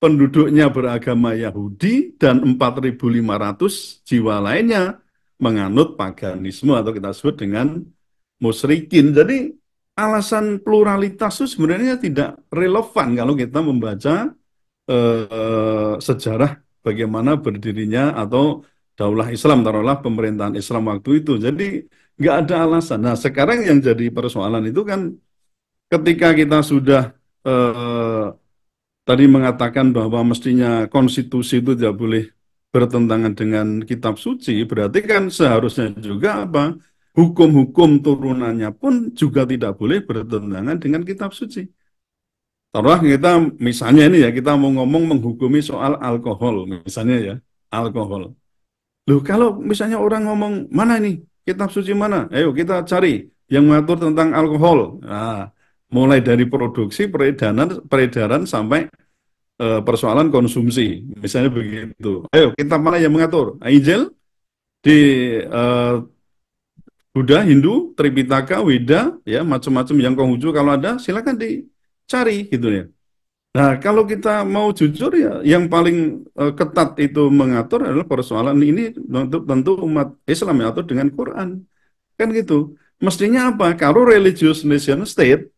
penduduknya beragama Yahudi dan 4.500 jiwa lainnya menganut paganisme atau kita sebut dengan musyrikin. Jadi alasan pluralitas itu sebenarnya tidak relevan kalau kita membaca sejarah bagaimana berdirinya atau Daulah Islam, taruhlah pemerintahan Islam waktu itu. Jadi nggak ada alasan. Nah, sekarang yang jadi persoalan itu kan ketika kita sudah tadi mengatakan bahwa mestinya konstitusi itu tidak boleh bertentangan dengan kitab suci, berarti kan seharusnya juga apa? Hukum-hukum turunannya pun juga tidak boleh bertentangan dengan kitab suci. Taruhlah kita misalnya ini ya, kita mau ngomong menghukumi soal alkohol, misalnya ya, alkohol. Loh, kalau misalnya orang ngomong, mana ini kitab suci mana? Ayo kita cari yang mengatur tentang alkohol. Nah, mulai dari produksi, peredaran sampai persoalan konsumsi. Misalnya begitu. Ayo, kitab mana yang mengatur? Injil di Buddha, Hindu, Tripitaka, Weda, ya macam-macam yang Konghucu kalau ada silakan dicari gitu ya. Nah, kalau kita mau jujur ya, yang paling ketat itu mengatur adalah persoalan ini tentu umat Islam ya, atau dengan Quran. Kan gitu. Mestinya apa? Kalau religious nation state,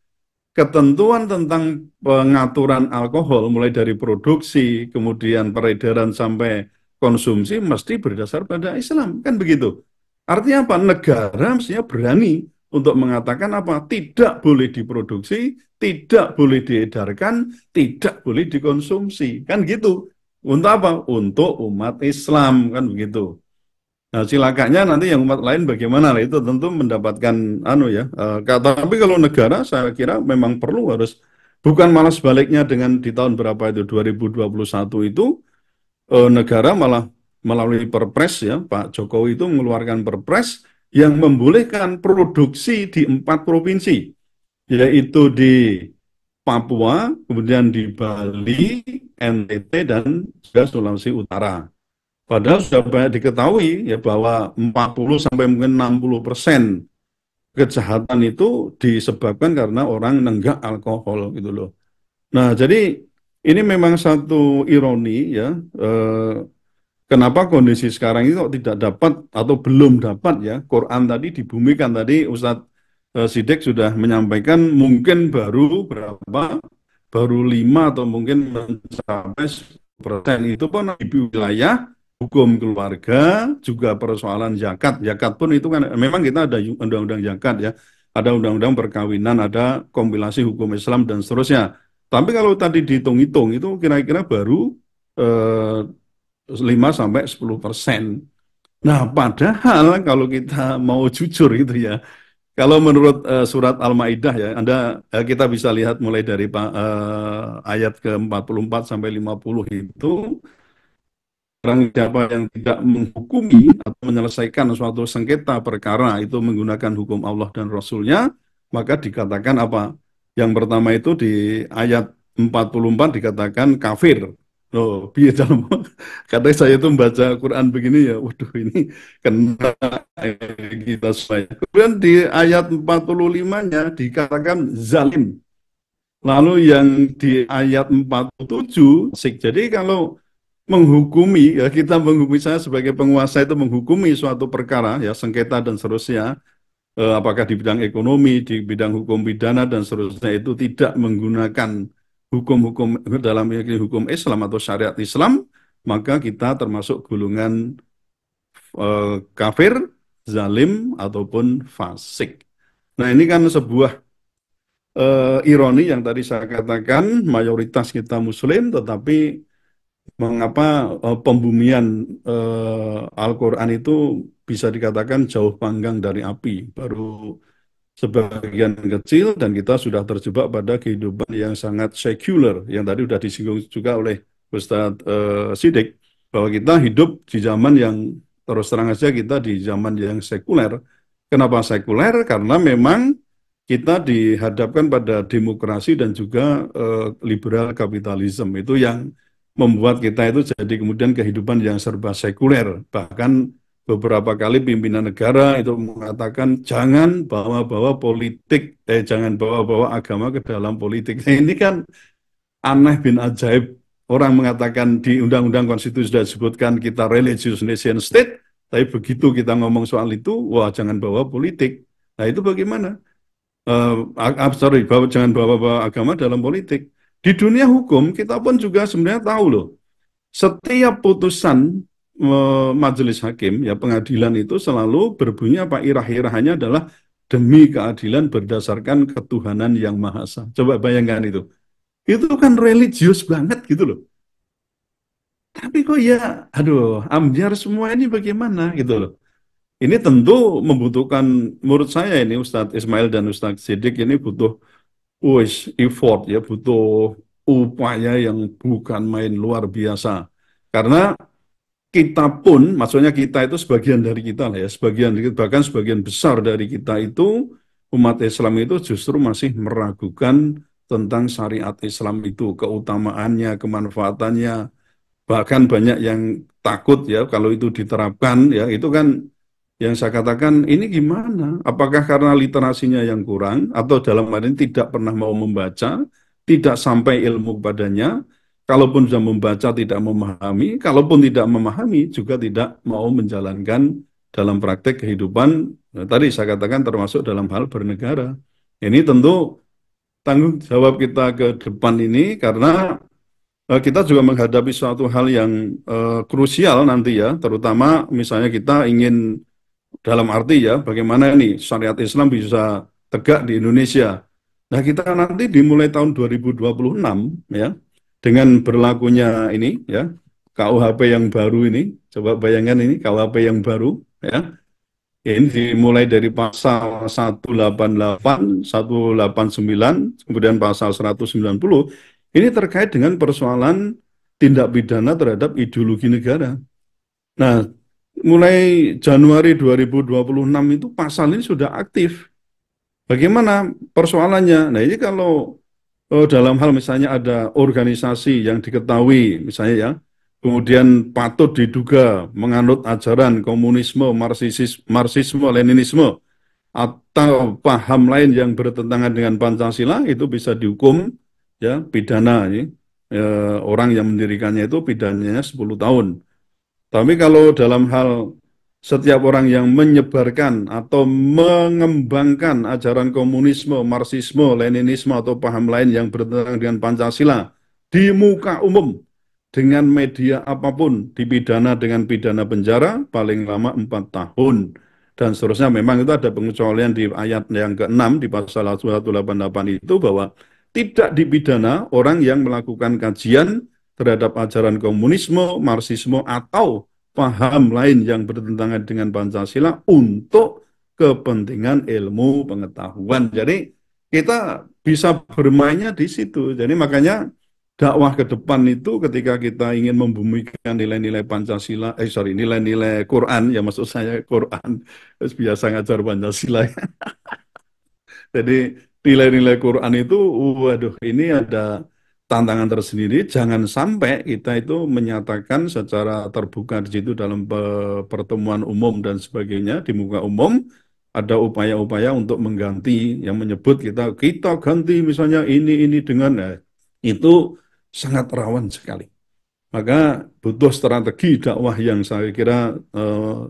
ketentuan tentang pengaturan alkohol mulai dari produksi, kemudian peredaran sampai konsumsi mesti berdasar pada Islam. Kan begitu. Artinya apa? Negara mestinya berani untuk mengatakan apa? Tidak boleh diproduksi, tidak boleh diedarkan, tidak boleh dikonsumsi. Kan gitu. Untuk apa? Untuk umat Islam, kan begitu. Nah, silakannya nanti yang umat lain bagaimana lah, itu tentu mendapatkan tapi kalau negara saya kira memang perlu harus, bukan malah sebaliknya dengan di tahun berapa itu 2021 itu negara malah melalui Perpres ya, Pak Jokowi itu mengeluarkan Perpres yang membolehkan produksi di 4 provinsi, yaitu di Papua, kemudian di Bali, NTT, dan juga Sulawesi Utara. Padahal sudah banyak diketahui ya bahwa 40 sampai mungkin 60% kejahatan itu disebabkan karena orang nenggak alkohol gitu loh. Nah, jadi ini memang satu ironi ya, kenapa kondisi sekarang ini kok tidak dapat atau belum dapat ya. Quran tadi dibumikan, tadi Ustadz Sidek sudah menyampaikan mungkin baru berapa, baru 5 atau mungkin mencapai 10%. Itu pun di wilayah hukum keluarga, juga persoalan zakat. Zakat pun itu kan memang kita ada undang-undang zakat ya, ada undang-undang perkawinan, ada kompilasi hukum Islam dan seterusnya. Tapi kalau tadi dihitung-hitung itu kira-kira baru 5 sampai 10%. Nah, padahal kalau kita mau jujur gitu ya, kalau menurut surat Al-Maidah ya, kita bisa lihat mulai dari ayat ke-44 sampai 50 itu, barang siapa yang tidak menghukumi atau menyelesaikan suatu sengketa perkara itu menggunakan hukum Allah dan Rasulnya, maka dikatakan apa? Yang pertama itu di ayat 44 dikatakan kafir. Loh, biar dalam kadang saya itu membaca Quran begini ya, waduh ini kena kita semua. Kemudian di ayat 45-nya dikatakan zalim. Lalu yang di ayat 47, jadi kalau menghukumi, ya kita menghukumi, saya sebagai penguasa itu menghukumi suatu perkara, ya sengketa dan seterusnya, apakah di bidang ekonomi, di bidang hukum pidana dan seterusnya itu tidak menggunakan hukum-hukum dalam hukum Islam atau syariat Islam, maka kita termasuk golongan kafir, zalim, ataupun fasik. Nah ini kan sebuah ironi yang tadi saya katakan, mayoritas kita muslim, tetapi mengapa pembumian Al-Quran itu bisa dikatakan jauh panggang dari api, baru sebagian kecil dan kita sudah terjebak pada kehidupan yang sangat sekuler, yang tadi sudah disinggung juga oleh Ustadz Siddiq, bahwa kita hidup di zaman yang terus terang aja kita di zaman yang sekuler. Kenapa sekuler? Karena memang kita dihadapkan pada demokrasi dan juga liberal kapitalisme. Itu yang membuat kita itu jadi kemudian kehidupan yang serba sekuler. Bahkan beberapa kali pimpinan negara itu mengatakan jangan bawa-bawa politik, jangan bawa-bawa agama ke dalam politik. Nah, ini kan aneh bin ajaib. Orang mengatakan di Undang-Undang Konstitusi sudah disebutkan kita religious nation state, tapi begitu kita ngomong soal itu, wah jangan bawa politik. Nah itu bagaimana? Jangan bawa-bawa agama dalam politik. Di dunia hukum kita pun juga sebenarnya tahu loh, setiap putusan majelis hakim, ya pengadilan itu selalu berbunyi apa irah-irahnya adalah demi keadilan berdasarkan ketuhanan yang Maha Esa. Coba bayangkan itu. Itu kan religius banget gitu loh. Tapi kok ya, aduh, ambiar semua ini bagaimana gitu loh. Ini tentu membutuhkan, menurut saya ini Ustadz Ismail dan Ustadz Siddiq ini butuh effort ya, butuh upaya yang bukan main luar biasa. Karena kita pun, maksudnya kita itu sebagian dari kita lah ya, bahkan sebagian besar dari kita itu, umat Islam itu justru masih meragukan tentang syariat Islam itu, keutamaannya, kemanfaatannya, bahkan banyak yang takut ya kalau itu diterapkan ya, itu kan yang saya katakan ini gimana? Apakah karena literasinya yang kurang atau dalam hal ini tidak pernah mau membaca, tidak sampai ilmu padanya, kalaupun sudah membaca tidak memahami, kalaupun tidak memahami juga tidak mau menjalankan dalam praktek kehidupan. Nah, tadi saya katakan termasuk dalam hal bernegara. Ini tentu tanggung jawab kita ke depan ini karena kita juga menghadapi suatu hal yang krusial nanti ya, terutama misalnya kita ingin dalam arti ya, bagaimana ini syariat Islam bisa tegak di Indonesia. Nah, kita nanti dimulai tahun 2026 ya, dengan berlakunya ini ya, KUHP yang baru ini, coba bayangkan ini KUHP yang baru ya. Ini dimulai dari pasal 188, 189, kemudian pasal 190. Ini terkait dengan persoalan tindak pidana terhadap ideologi negara. Nah, mulai Januari 2026 itu pasal ini sudah aktif. Bagaimana persoalannya? Nah, ini kalau dalam hal misalnya ada organisasi yang diketahui, misalnya ya, kemudian patut diduga menganut ajaran komunisme, marxisme, leninisme, atau paham lain yang bertentangan dengan Pancasila, itu bisa dihukum ya pidana ya. Orang yang mendirikannya itu pidananya 10 tahun. Tapi kalau dalam hal setiap orang yang menyebarkan atau mengembangkan ajaran komunisme, marxisme, leninisme atau paham lain yang bertentangan dengan Pancasila di muka umum dengan media apapun dipidana dengan pidana penjara paling lama 4 tahun. Dan seterusnya memang itu ada pengecualian di ayat yang ke-6 di pasal 188 itu bahwa tidak dipidana orang yang melakukan kajian terhadap ajaran komunisme, marxisme, atau paham lain yang bertentangan dengan Pancasila untuk kepentingan ilmu pengetahuan. Jadi kita bisa bermainnya di situ. Jadi makanya dakwah ke depan itu ketika kita ingin membumikan nilai-nilai Pancasila, nilai-nilai Quran, ya maksud saya Quran, biasa ngajar Pancasila. Jadi nilai-nilai Quran itu, waduh, ini ada tantangan tersendiri. Jangan sampai kita itu menyatakan secara terbuka di situ dalam pertemuan umum dan sebagainya di muka umum ada upaya-upaya untuk mengganti yang menyebut kita ganti misalnya ini dengan itu sangat rawan sekali. Maka butuh strategi dakwah yang saya kira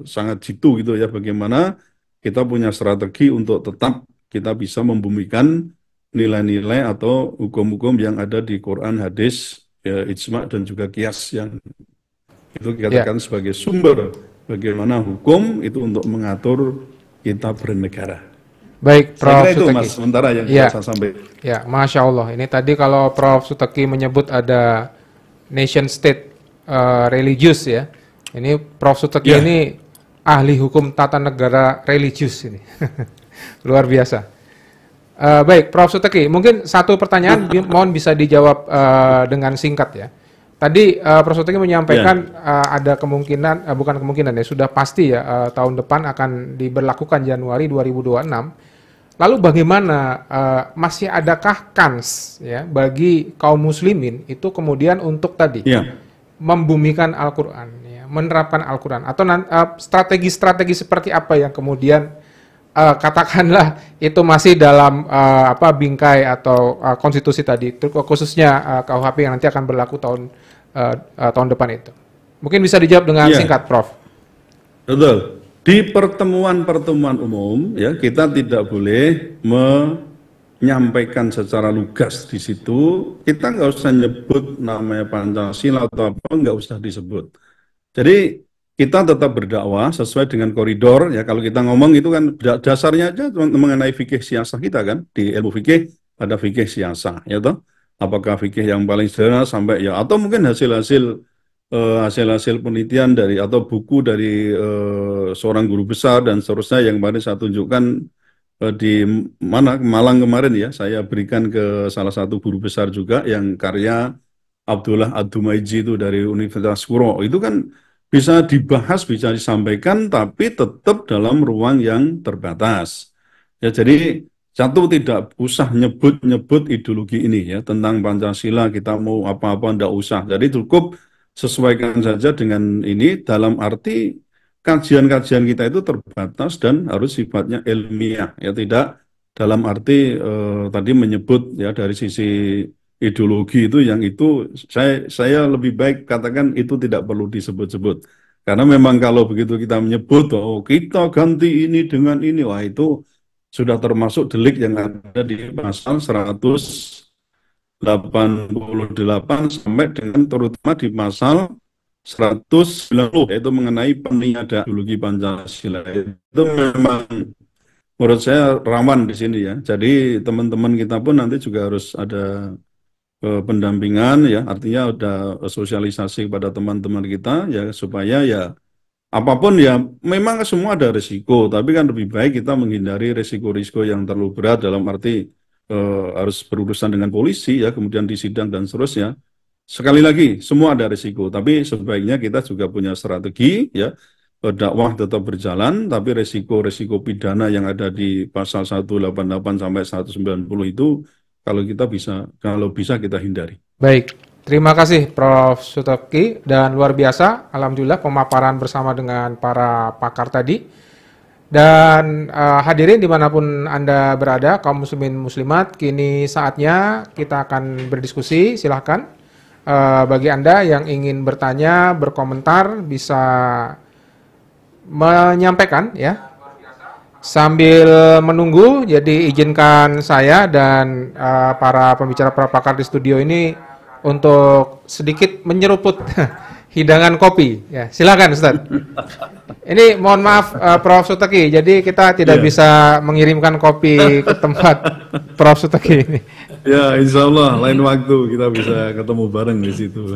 sangat jitu gitu ya, bagaimana kita punya strategi untuk tetap kita bisa membumikan nilai-nilai atau hukum-hukum yang ada di Quran, hadis, ijma dan juga qiyas yang itu dikatakan sebagai sumber bagaimana hukum itu untuk mengatur kita bernegara. Baik, Prof. Saya kira itu Suteki. Mas, sementara yang bisa saya sampaikan. Ya, Masya Allah. Ini tadi kalau Prof. Suteki menyebut ada nation state religius ya. Ini Prof. Suteki ini ahli hukum tata negara religius ini. Luar biasa. Baik, Prof. Suteki, mungkin satu pertanyaan mohon bisa dijawab dengan singkat ya. Tadi Prof. Suteki menyampaikan ada kemungkinan, bukan kemungkinan ya, sudah pasti ya tahun depan akan diberlakukan Januari 2026. Lalu bagaimana, masih adakah kans ya bagi kaum muslimin itu kemudian untuk tadi membumikan Al-Quran, ya, menerapkan Al-Quran, atau strategi-strategi seperti apa yang kemudian katakanlah itu masih dalam bingkai atau konstitusi tadi, khususnya KUHP yang nanti akan berlaku tahun depan itu. Mungkin bisa dijawab dengan singkat, Prof. Betul. Di pertemuan-pertemuan umum ya kita tidak boleh menyampaikan secara lugas di situ. Kita nggak usah nyebut namanya Pancasila atau apa, nggak usah disebut. Jadi kita tetap berdakwah sesuai dengan koridor ya. Kalau kita ngomong itu kan dasarnya aja mengenai fikih siasah kita kan, di ilmu fikih ada fikih siasah ya toh. Apakah fikih yang paling sederhana sampai ya, atau mungkin hasil-hasil penelitian dari atau buku dari seorang guru besar dan seterusnya yang kemarin saya tunjukkan di Malang kemarin ya, saya berikan ke salah satu guru besar juga yang karya Abdullah Ad-Dumaiji itu dari Universitas Quro. Itu kan bisa dibahas, bisa disampaikan, tapi tetap dalam ruang yang terbatas. Ya, jadi satu, tidak usah nyebut-nyebut ideologi ini ya, tentang Pancasila kita mau apa-apa enggak usah. Jadi cukup sesuaikan saja dengan ini, dalam arti kajian-kajian kita itu terbatas dan harus sifatnya ilmiah ya, tidak dalam arti tadi menyebut ya dari sisi ideologi itu, yang itu saya lebih baik katakan itu tidak perlu disebut-sebut, karena memang kalau begitu kita menyebut kita ganti ini dengan ini, wah itu sudah termasuk delik yang ada di pasal 188 sampai dengan terutama di pasal 190 yaitu mengenai peniadaan ideologi Pancasila. Itu memang menurut saya rawan di sini ya. Jadi teman-teman kita pun nanti juga harus ada pendampingan ya, artinya ada sosialisasi kepada teman-teman kita ya, supaya ya apapun ya, memang semua ada risiko, tapi kan lebih baik kita menghindari risiko-risiko yang terlalu berat dalam arti harus berurusan dengan polisi ya, kemudian disidang dan seterusnya. Sekali lagi, semua ada risiko, tapi sebaiknya kita juga punya strategi ya, dakwah tetap berjalan, tapi risiko-risiko pidana yang ada di pasal 188 sampai 190 itu kalau bisa kita hindari. Baik, terima kasih Prof. Suteki, dan luar biasa, alhamdulillah pemaparan bersama dengan para pakar tadi. Dan hadirin dimanapun Anda berada, kaum muslimin muslimat, kini saatnya kita akan berdiskusi. Silahkan bagi Anda yang ingin bertanya, berkomentar, bisa menyampaikan ya. Sambil menunggu, jadi izinkan saya dan para pembicara para pakar di studio ini untuk sedikit menyeruput hidangan kopi. Ya, silakan Ustaz. Ini mohon maaf Prof. Suteki, jadi kita tidak bisa mengirimkan kopi ke tempat Prof. Suteki ini. Ya, insya Allah lain waktu kita bisa ketemu bareng di situ.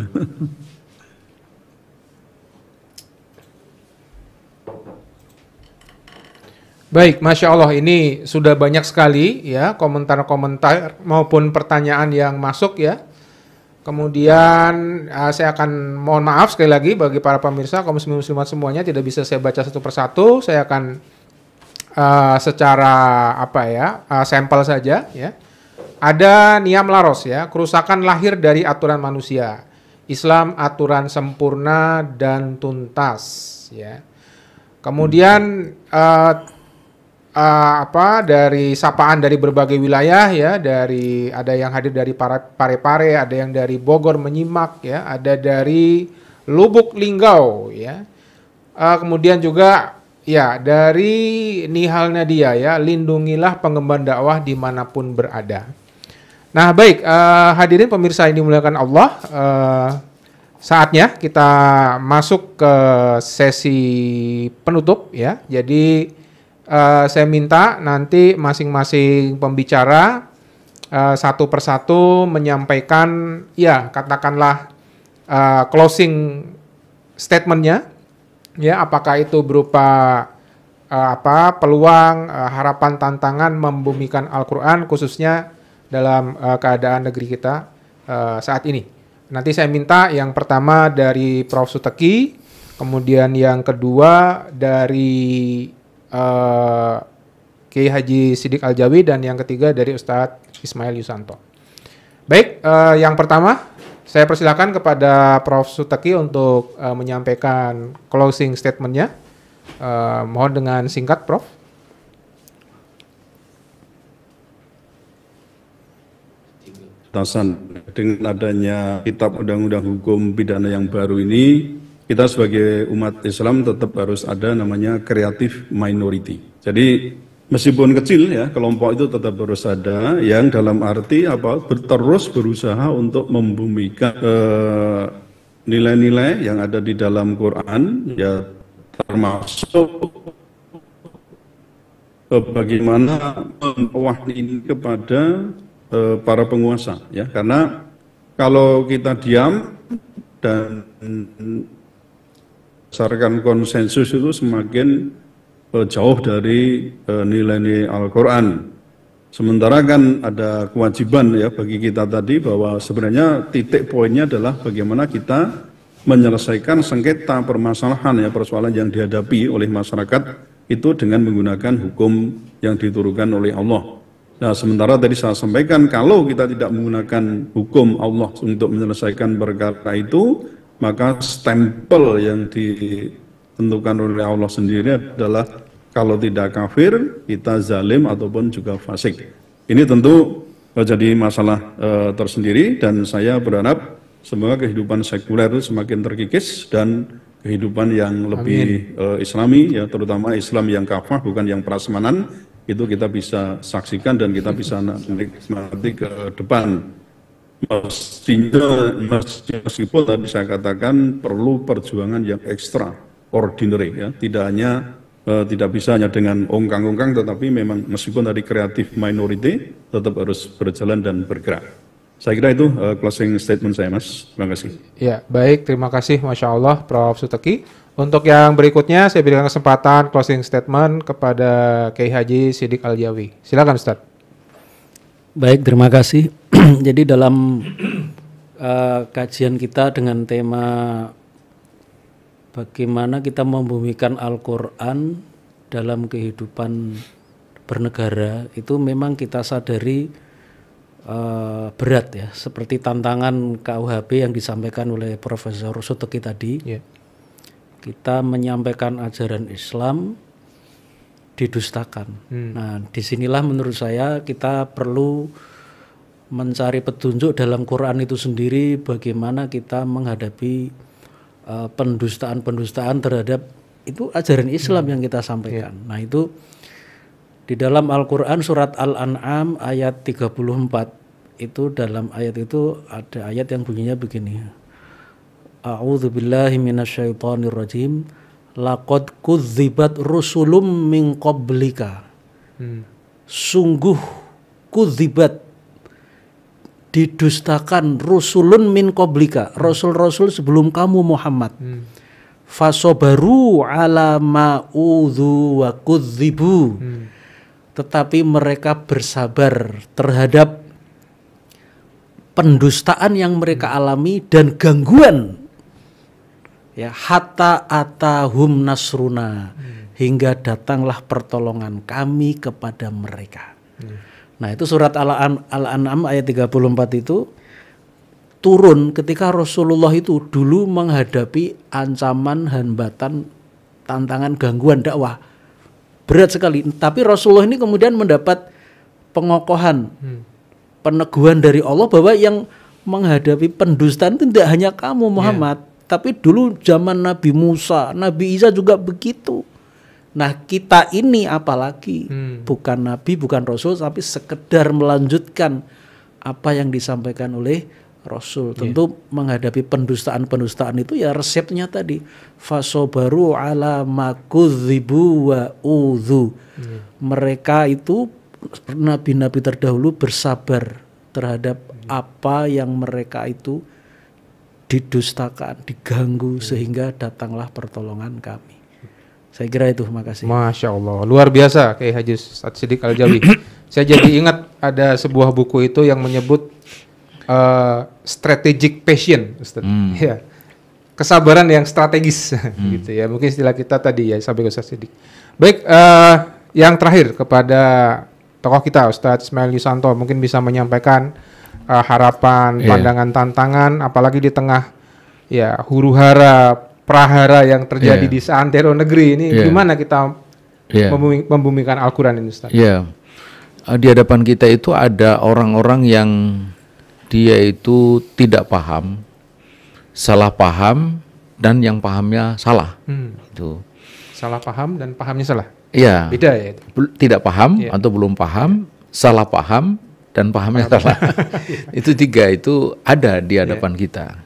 Baik, Masya Allah, ini sudah banyak sekali ya komentar-komentar maupun pertanyaan yang masuk ya. Kemudian saya akan mohon maaf sekali lagi bagi para pemirsa kaum muslimat semuanya, tidak bisa saya baca satu persatu. Saya akan secara sampel saja ya. Ada Niam Laros ya, kerusakan lahir dari aturan manusia. Islam aturan sempurna dan tuntas ya. Kemudian dari sapaan dari berbagai wilayah ya, dari ada yang hadir dari Parepare, ada yang dari Bogor menyimak ya, ada dari Lubuk Linggau ya. Kemudian juga ya dari Nihal Nadia ya, lindungilah pengemban dakwah dimanapun berada. Nah baik, hadirin pemirsa yang dimuliakan Allah, saatnya kita masuk ke sesi penutup ya. Jadi saya minta nanti masing-masing pembicara satu persatu menyampaikan ya katakanlah closing statementnya ya, apakah itu berupa peluang, harapan, tantangan membumikan Al-Quran khususnya dalam keadaan negeri kita saat ini. Nanti saya minta yang pertama dari Prof. Suteki, kemudian yang kedua dari Kiai Haji Siddiq Aljawi, dan yang ketiga dari Ustadz Ismail Yusanto. Baik, yang pertama saya persilakan kepada Prof. Suteki untuk menyampaikan closing statementnya. Mohon dengan singkat, Prof. Dengan adanya Kitab Undang-Undang Hukum Pidana yang baru ini, kita sebagai umat Islam tetap harus ada namanya creative minority. Jadi meskipun kecil ya, kelompok itu tetap harus ada yang dalam arti terus berusaha untuk membumikan nilai-nilai yang ada di dalam Quran ya, termasuk bagaimana mewahyi ini kepada para penguasa ya, karena kalau kita diam dan berdasarkan konsensus itu semakin jauh dari nilai-nilai Al-Quran. Sementara kan ada kewajiban ya bagi kita tadi bahwa sebenarnya titik poinnya adalah bagaimana kita menyelesaikan sengketa permasalahan ya, persoalan yang dihadapi oleh masyarakat itu dengan menggunakan hukum yang diturunkan oleh Allah. Nah, sementara tadi saya sampaikan kalau kita tidak menggunakan hukum Allah untuk menyelesaikan perkara itu, maka stempel yang ditentukan oleh Allah sendiri adalah kalau tidak kafir, kita zalim ataupun juga fasik. Ini tentu jadi masalah tersendiri, dan saya berharap semoga kehidupan sekuler itu semakin terkikis dan kehidupan yang lebih islami ya, terutama Islam yang kafah bukan yang prasmanan, itu kita bisa saksikan dan kita bisa nikmati ke depan. Meskipun tadi saya katakan perlu perjuangan yang extraordinary ya, tidak bisa hanya dengan ongkang-ongkang, tetapi memang meskipun tadi creative minority tetap harus berjalan dan bergerak. Saya kira itu closing statement saya, Mas. Terima kasih. Ya, baik, terima kasih, Masya Allah, Prof. Suteki. Untuk yang berikutnya, saya berikan kesempatan closing statement kepada Kiai Haji Siddiq Aljawi. Silakan, Ustaz. Baik, terima kasih. Jadi dalam kajian kita dengan tema bagaimana kita membumikan Al-Quran dalam kehidupan bernegara, itu memang kita sadari berat ya, seperti tantangan KUHP yang disampaikan oleh Profesor Suteki tadi. Kita menyampaikan ajaran Islam didustakan. Nah, disinilah menurut saya kita perlu mencari petunjuk dalam Quran itu sendiri, bagaimana kita menghadapi pendustaan-pendustaan terhadap itu ajaran Islam yang kita sampaikan. Nah, itu di dalam Al-Quran surat Al-An'am ayat 34, itu dalam ayat itu ada ayat yang bunyinya begini. A'udzubillahi minasyaitonirrajim. Laqad kudzibat rusulum min qablika. Sungguh kudzibat, didustakan, rusulun min qablika, rasul-rasul sebelum kamu Muhammad. fasobaru ala ma'udhu wa kudzibu. Tetapi mereka bersabar terhadap pendustaan yang mereka alami dan gangguan. Ya, hatta atahum nasruna, hingga datanglah pertolongan kami kepada mereka. Nah, itu surat Al-An'am ayat 34 itu turun ketika Rasulullah itu dulu menghadapi ancaman, hambatan, tantangan, gangguan dakwah berat sekali. Tapi Rasulullah ini kemudian mendapat pengokohan, peneguhan dari Allah bahwa yang menghadapi pendustaan itu tidak hanya kamu Muhammad, tapi dulu zaman Nabi Musa, Nabi Isa juga begitu. Nah, kita ini apalagi bukan Nabi, bukan Rasul, tapi sekedar melanjutkan apa yang disampaikan oleh Rasul. Tentu menghadapi pendustaan-pendustaan itu ya resepnya tadi, fasobaru ala makudzibu wa udhu. Mereka itu nabi-nabi terdahulu bersabar terhadap apa yang mereka itu didustakan, diganggu, sehingga datanglah pertolongan kami. Saya kira itu, makasih. Masya Allah, luar biasa kayak Haji Ustadz Siddiq Al-Jawi. Saya jadi ingat ada sebuah buku itu yang menyebut strategic passion, Ustadz. Ya, kesabaran yang strategis, gitu ya. Mungkin istilah kita tadi ya, sampai Ustadz Siddiq. Baik, yang terakhir kepada tokoh kita Ustadz Ismail Yusanto, mungkin bisa menyampaikan harapan, pandangan, tantangan, apalagi di tengah ya huru-hara, prahara yang terjadi di seantero negeri ini, gimana kita membumikan Al-Quran ini, Ustaz? Di hadapan kita itu ada orang-orang yang dia itu tidak paham, salah paham, dan yang pahamnya salah. Itu. Salah paham dan pahamnya salah. Iya. Beda ya itu. Tidak paham atau belum paham, salah paham, dan pahamnya salah. Itu tiga itu ada di hadapan kita.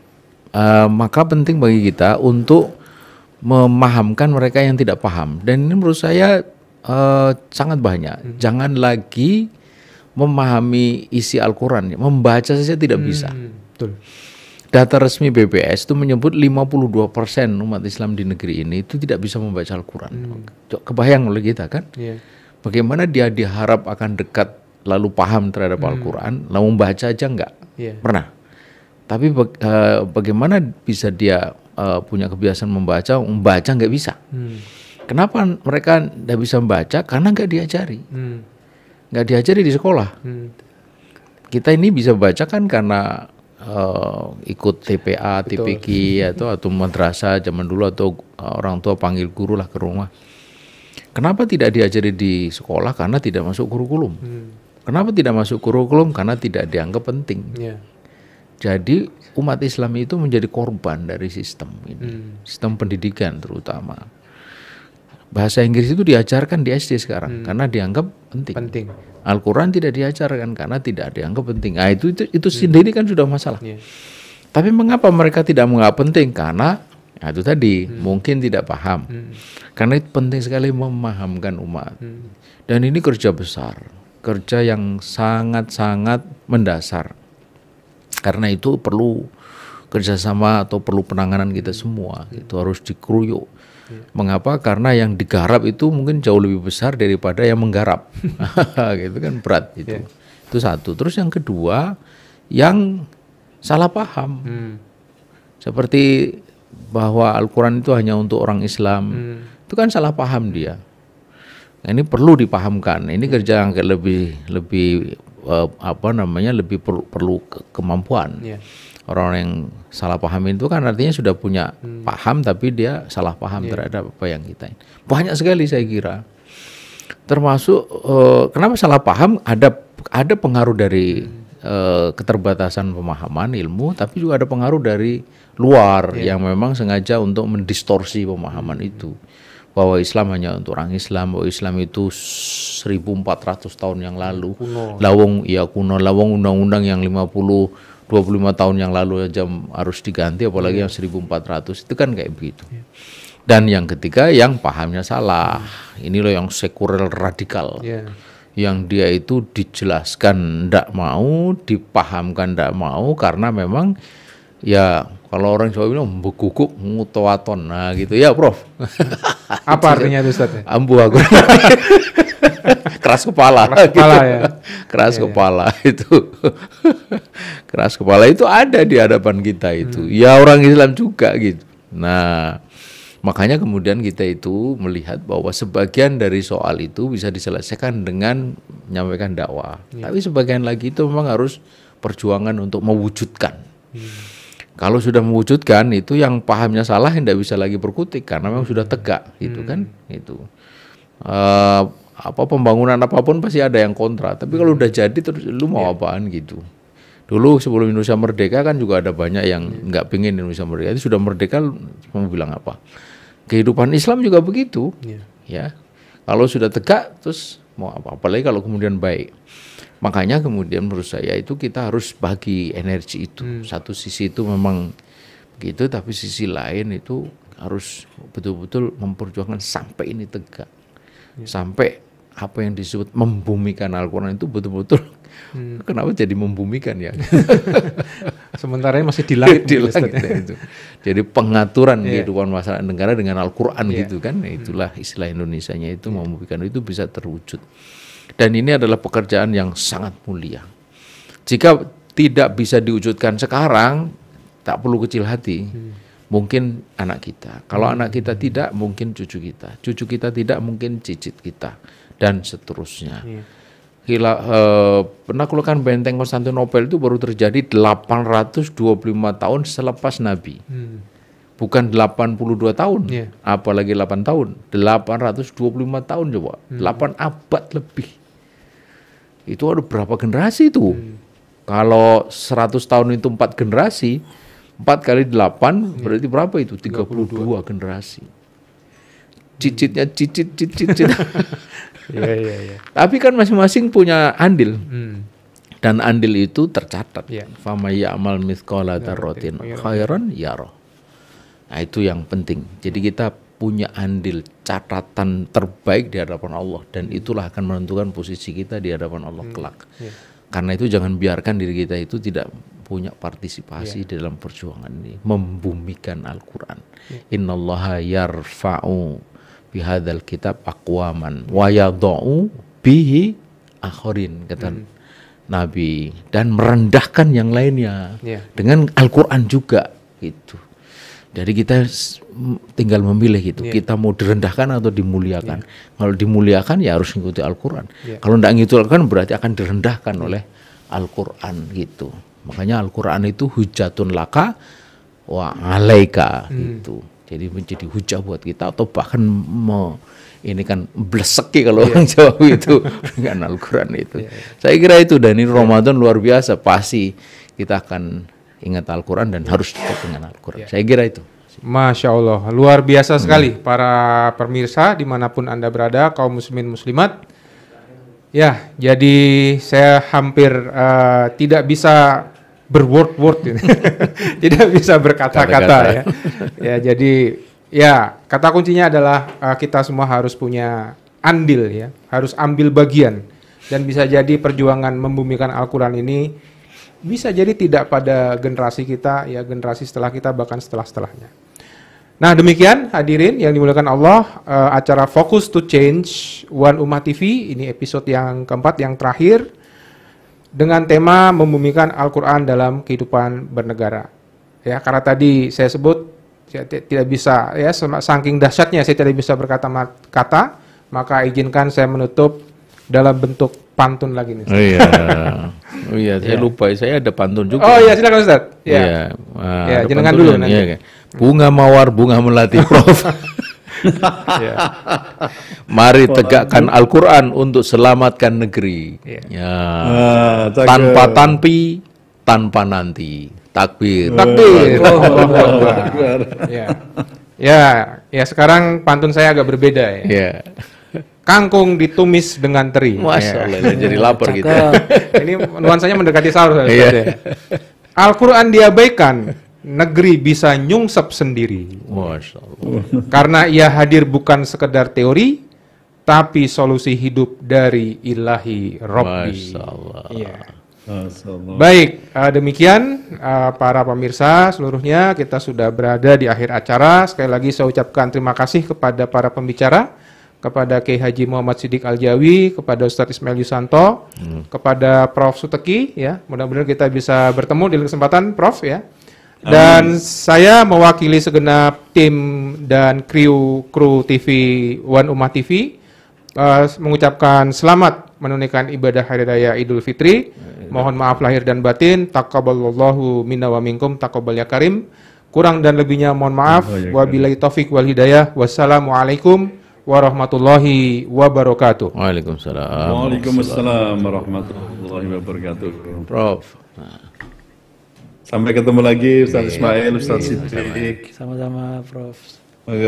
Maka penting bagi kita untuk memahamkan mereka yang tidak paham. Dan ini menurut saya sangat banyak. Jangan lagi memahami isi Al-Quran, membaca saja tidak bisa. Betul. Data resmi BPS itu menyebut 52% umat Islam di negeri ini itu tidak bisa membaca Al-Quran. Kebayang oleh kita kan? Bagaimana dia diharap akan dekat lalu paham terhadap Al-Quran, lalu membaca aja enggak pernah. Tapi bagaimana bisa dia punya kebiasaan membaca enggak bisa. Kenapa mereka tidak bisa membaca? Karena enggak diajari. Nggak diajari di sekolah. Kita ini bisa baca kan karena ikut TPA, TPQ atau madrasah zaman dulu, atau orang tua panggil guru lah ke rumah. Kenapa tidak diajari di sekolah? Karena tidak masuk kurikulum. Kenapa tidak masuk kurikulum? Karena tidak dianggap penting. Jadi umat Islam itu menjadi korban dari sistem ini, sistem pendidikan terutama. Bahasa Inggris itu diajarkan di SD sekarang karena dianggap penting. Al-Quran tidak diajarkan karena tidak dianggap penting. Nah, itu sendiri kan sudah masalah. Tapi mengapa mereka tidak menganggap penting? Karena itu tadi mungkin tidak paham. Karena itu penting sekali memahamkan umat. Dan ini kerja besar, kerja yang sangat-sangat mendasar. Karena itu perlu kerjasama atau perlu penanganan kita semua. Itu harus dikeruyuk. Mengapa? Karena yang digarap itu mungkin jauh lebih besar daripada yang menggarap. Gitu kan, berat itu. Itu satu. Terus yang kedua, yang salah paham. Seperti bahwa Al-Quran itu hanya untuk orang Islam. Itu kan salah paham dia. Nah, ini perlu dipahamkan. Ini kerja yang lebih lebih perlu kemampuan. Orang yang salah paham itu kan artinya sudah punya paham, tapi dia salah paham terhadap apa yang kita ini. Banyak sekali saya kira. Termasuk kenapa salah paham, ada pengaruh dari keterbatasan pemahaman ilmu, tapi juga ada pengaruh dari luar yang memang sengaja untuk mendistorsi pemahaman itu. Bahwa Islam hanya untuk orang Islam, bahwa Islam itu 1400 tahun yang lalu. Kuno. Lawang undang-undang yang 25 tahun yang lalu aja harus diganti, apalagi yang 1400, itu kan kayak begitu. Dan yang ketiga, yang pahamnya salah. Ini loh yang sekuler radikal. Yang dia itu dijelaskan ndak mau, dipahamkan ndak mau, karena memang ya Kalau orang Jawa bilang beguguk mutowaton. Nah gitu ya Prof. Apa artinya itu Ustaz? Ambu aku. Keras kepala. Keras kepala gitu. ya. Keras kepala itu. Keras kepala itu ada di hadapan kita itu. Ya orang Islam juga gitu. Nah, makanya kemudian kita itu melihat bahwa sebagian dari soal itu bisa diselesaikan dengan menyampaikan dakwah. Tapi sebagian lagi itu memang harus perjuangan untuk mewujudkan. Kalau sudah mewujudkan itu yang pahamnya salah tidak bisa lagi berkutik karena memang sudah tegak gitu kan itu. Apa pembangunan apapun pasti ada yang kontra. Tapi kalau udah jadi terus lu mau apaan gitu. Dulu sebelum Indonesia merdeka kan juga ada banyak yang nggak pengen Indonesia merdeka. Itu sudah merdeka mau bilang apa? Kehidupan Islam juga begitu. Ya. Kalau sudah tegak terus mau apa? Apalagi kalau kemudian baik. Makanya kemudian menurut saya itu kita harus bagi energi itu. Satu sisi itu memang begitu, tapi sisi lain itu harus betul-betul memperjuangkan sampai ini tegak. Sampai apa yang disebut membumikan Al-Quran itu betul-betul kenapa jadi membumikan ya? Sementara masih di langit. Di langit itu. Jadi pengaturan kehidupan masyarakat negara dengan Al-Quran gitu kan. Itulah istilah Indonesianya itu membumikan itu bisa terwujud. Dan ini adalah pekerjaan yang sangat mulia. Jika tidak bisa diwujudkan sekarang, tak perlu kecil hati. Mungkin anak kita. Kalau anak kita tidak, mungkin cucu kita. Cucu kita tidak, mungkin cicit kita. Dan seterusnya. Penaklukan benteng Konstantinopel itu baru terjadi 825 tahun selepas Nabi. Bukan 82 tahun, apalagi 8 tahun. 825 tahun coba. 8 abad lebih. Itu ada berapa generasi itu? Kalau 100 tahun itu 4 generasi, 4 kali 8 berarti berapa itu? 32 generasi. Cicitnya cicit. Tapi kan masing-masing punya andil. Dan andil itu tercatat. Fama ya'mal mithqala dzarratin khairan yarah. Nah, itu yang penting. Jadi kita punya andil catatan terbaik di hadapan Allah dan itulah akan menentukan posisi kita di hadapan Allah kelak. Karena itu jangan biarkan diri kita itu tidak punya partisipasi dalam perjuangan ini membumikan Al-Qur'an. Innallaha yarfa'u bihadzal kitab aqwaman wa yadha'u bihi akharin kata Nabi, dan merendahkan yang lainnya dengan Al-Qur'an juga gitu. Jadi kita tinggal memilih gitu. Kita mau direndahkan atau dimuliakan. Kalau dimuliakan ya harus mengikuti Al-Quran. Kalau tidak mengikuti Al-Quran berarti akan direndahkan oleh Al-Quran gitu. Makanya Al-Quran itu hujatun laka wa alaika gitu. Jadi menjadi hujah buat kita atau bahkan ini kan bleseki kalau orang Jawa itu dengan Al-Quran itu. Saya kira itu, dan ini Ramadan luar biasa. Pasti kita akan ingat Al-Quran dan harus dekat dengan Al-Quran. Saya kira itu. Masya Allah, luar biasa sekali para pemirsa dimanapun Anda berada, kaum muslimin muslimat. Ya, jadi saya hampir tidak bisa berword-word ini. Tidak bisa berkata-kata ya. Ya, jadi ya kata kuncinya adalah kita semua harus punya andil ya, harus ambil bagian. Dan bisa jadi perjuangan membumikan Al-Quran ini bisa jadi tidak pada generasi kita, ya generasi setelah kita, bahkan setelah-setelahnya. Nah demikian hadirin yang dimuliakan Allah, acara Focus to Change One Ummah TV, ini episode yang keempat, yang terakhir, dengan tema membumikan Al-Quran dalam kehidupan bernegara. Ya, karena tadi saya sebut, saya tidak bisa, ya saking dahsyatnya saya tidak bisa berkata-kata, maka izinkan saya menutup dalam bentuk pantun lagi nih. Oh iya, saya lupa, saya ada pantun juga. Oh iya, silakan Ustaz. Ya, jenengan dulu nanti. Iya, bunga mawar, bunga melati, Prof. Mari tegakkan Al-Quran untuk selamatkan negeri. Tanpa tanpi, tanpa nanti. Takbir. Takbir. Ya, sekarang pantun saya agak berbeda ya. Kangkung ditumis dengan teri. Masya Allah, jadi lapar gitu. Ini nuansanya mendekati sahur. Al-Quran diabaikan, negeri bisa nyungsep sendiri. Masya Allah. Karena ia hadir bukan sekedar teori, tapi solusi hidup dari ilahi Rabbi. Masya Allah. Baik, demikian para pemirsa seluruhnya, kita sudah berada di akhir acara. Sekali lagi saya ucapkan terima kasih kepada para pembicara, kepada Kiai Haji Muhammad Siddiq Aljawi, kepada Ustadz Ismail Yusanto, kepada Prof Suteki, ya. Mudah-mudahan kita bisa bertemu di kesempatan, Prof, ya. Dan saya mewakili segenap tim dan kru TV One Ummah TV mengucapkan selamat menunaikan ibadah hari raya Idul Fitri. Mohon maaf lahir dan batin. Taqabbalallahu minna wa minkum taqabbal ya karim. Kurang dan lebihnya mohon maaf. Wabillahi taufik wal hidayah. Wassalamualaikum warahmatullahi wabarakatuh. Waalaikumsalam. Waalaikumsalam warahmatullahi wabarakatuh. Prof. Sampai ketemu lagi Ustaz Ismail, Ustaz Siddiq. Sama-sama, Prof.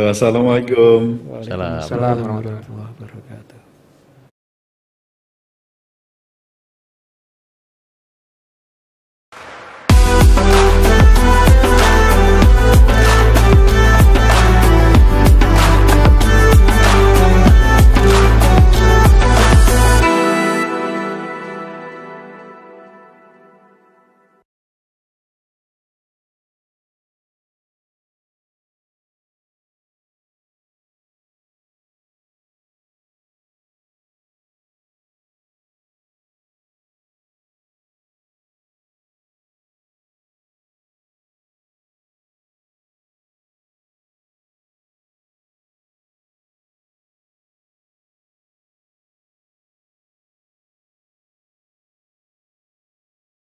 Assalamualaikum. Assalamualaikum warahmatullahi wabarakatuh.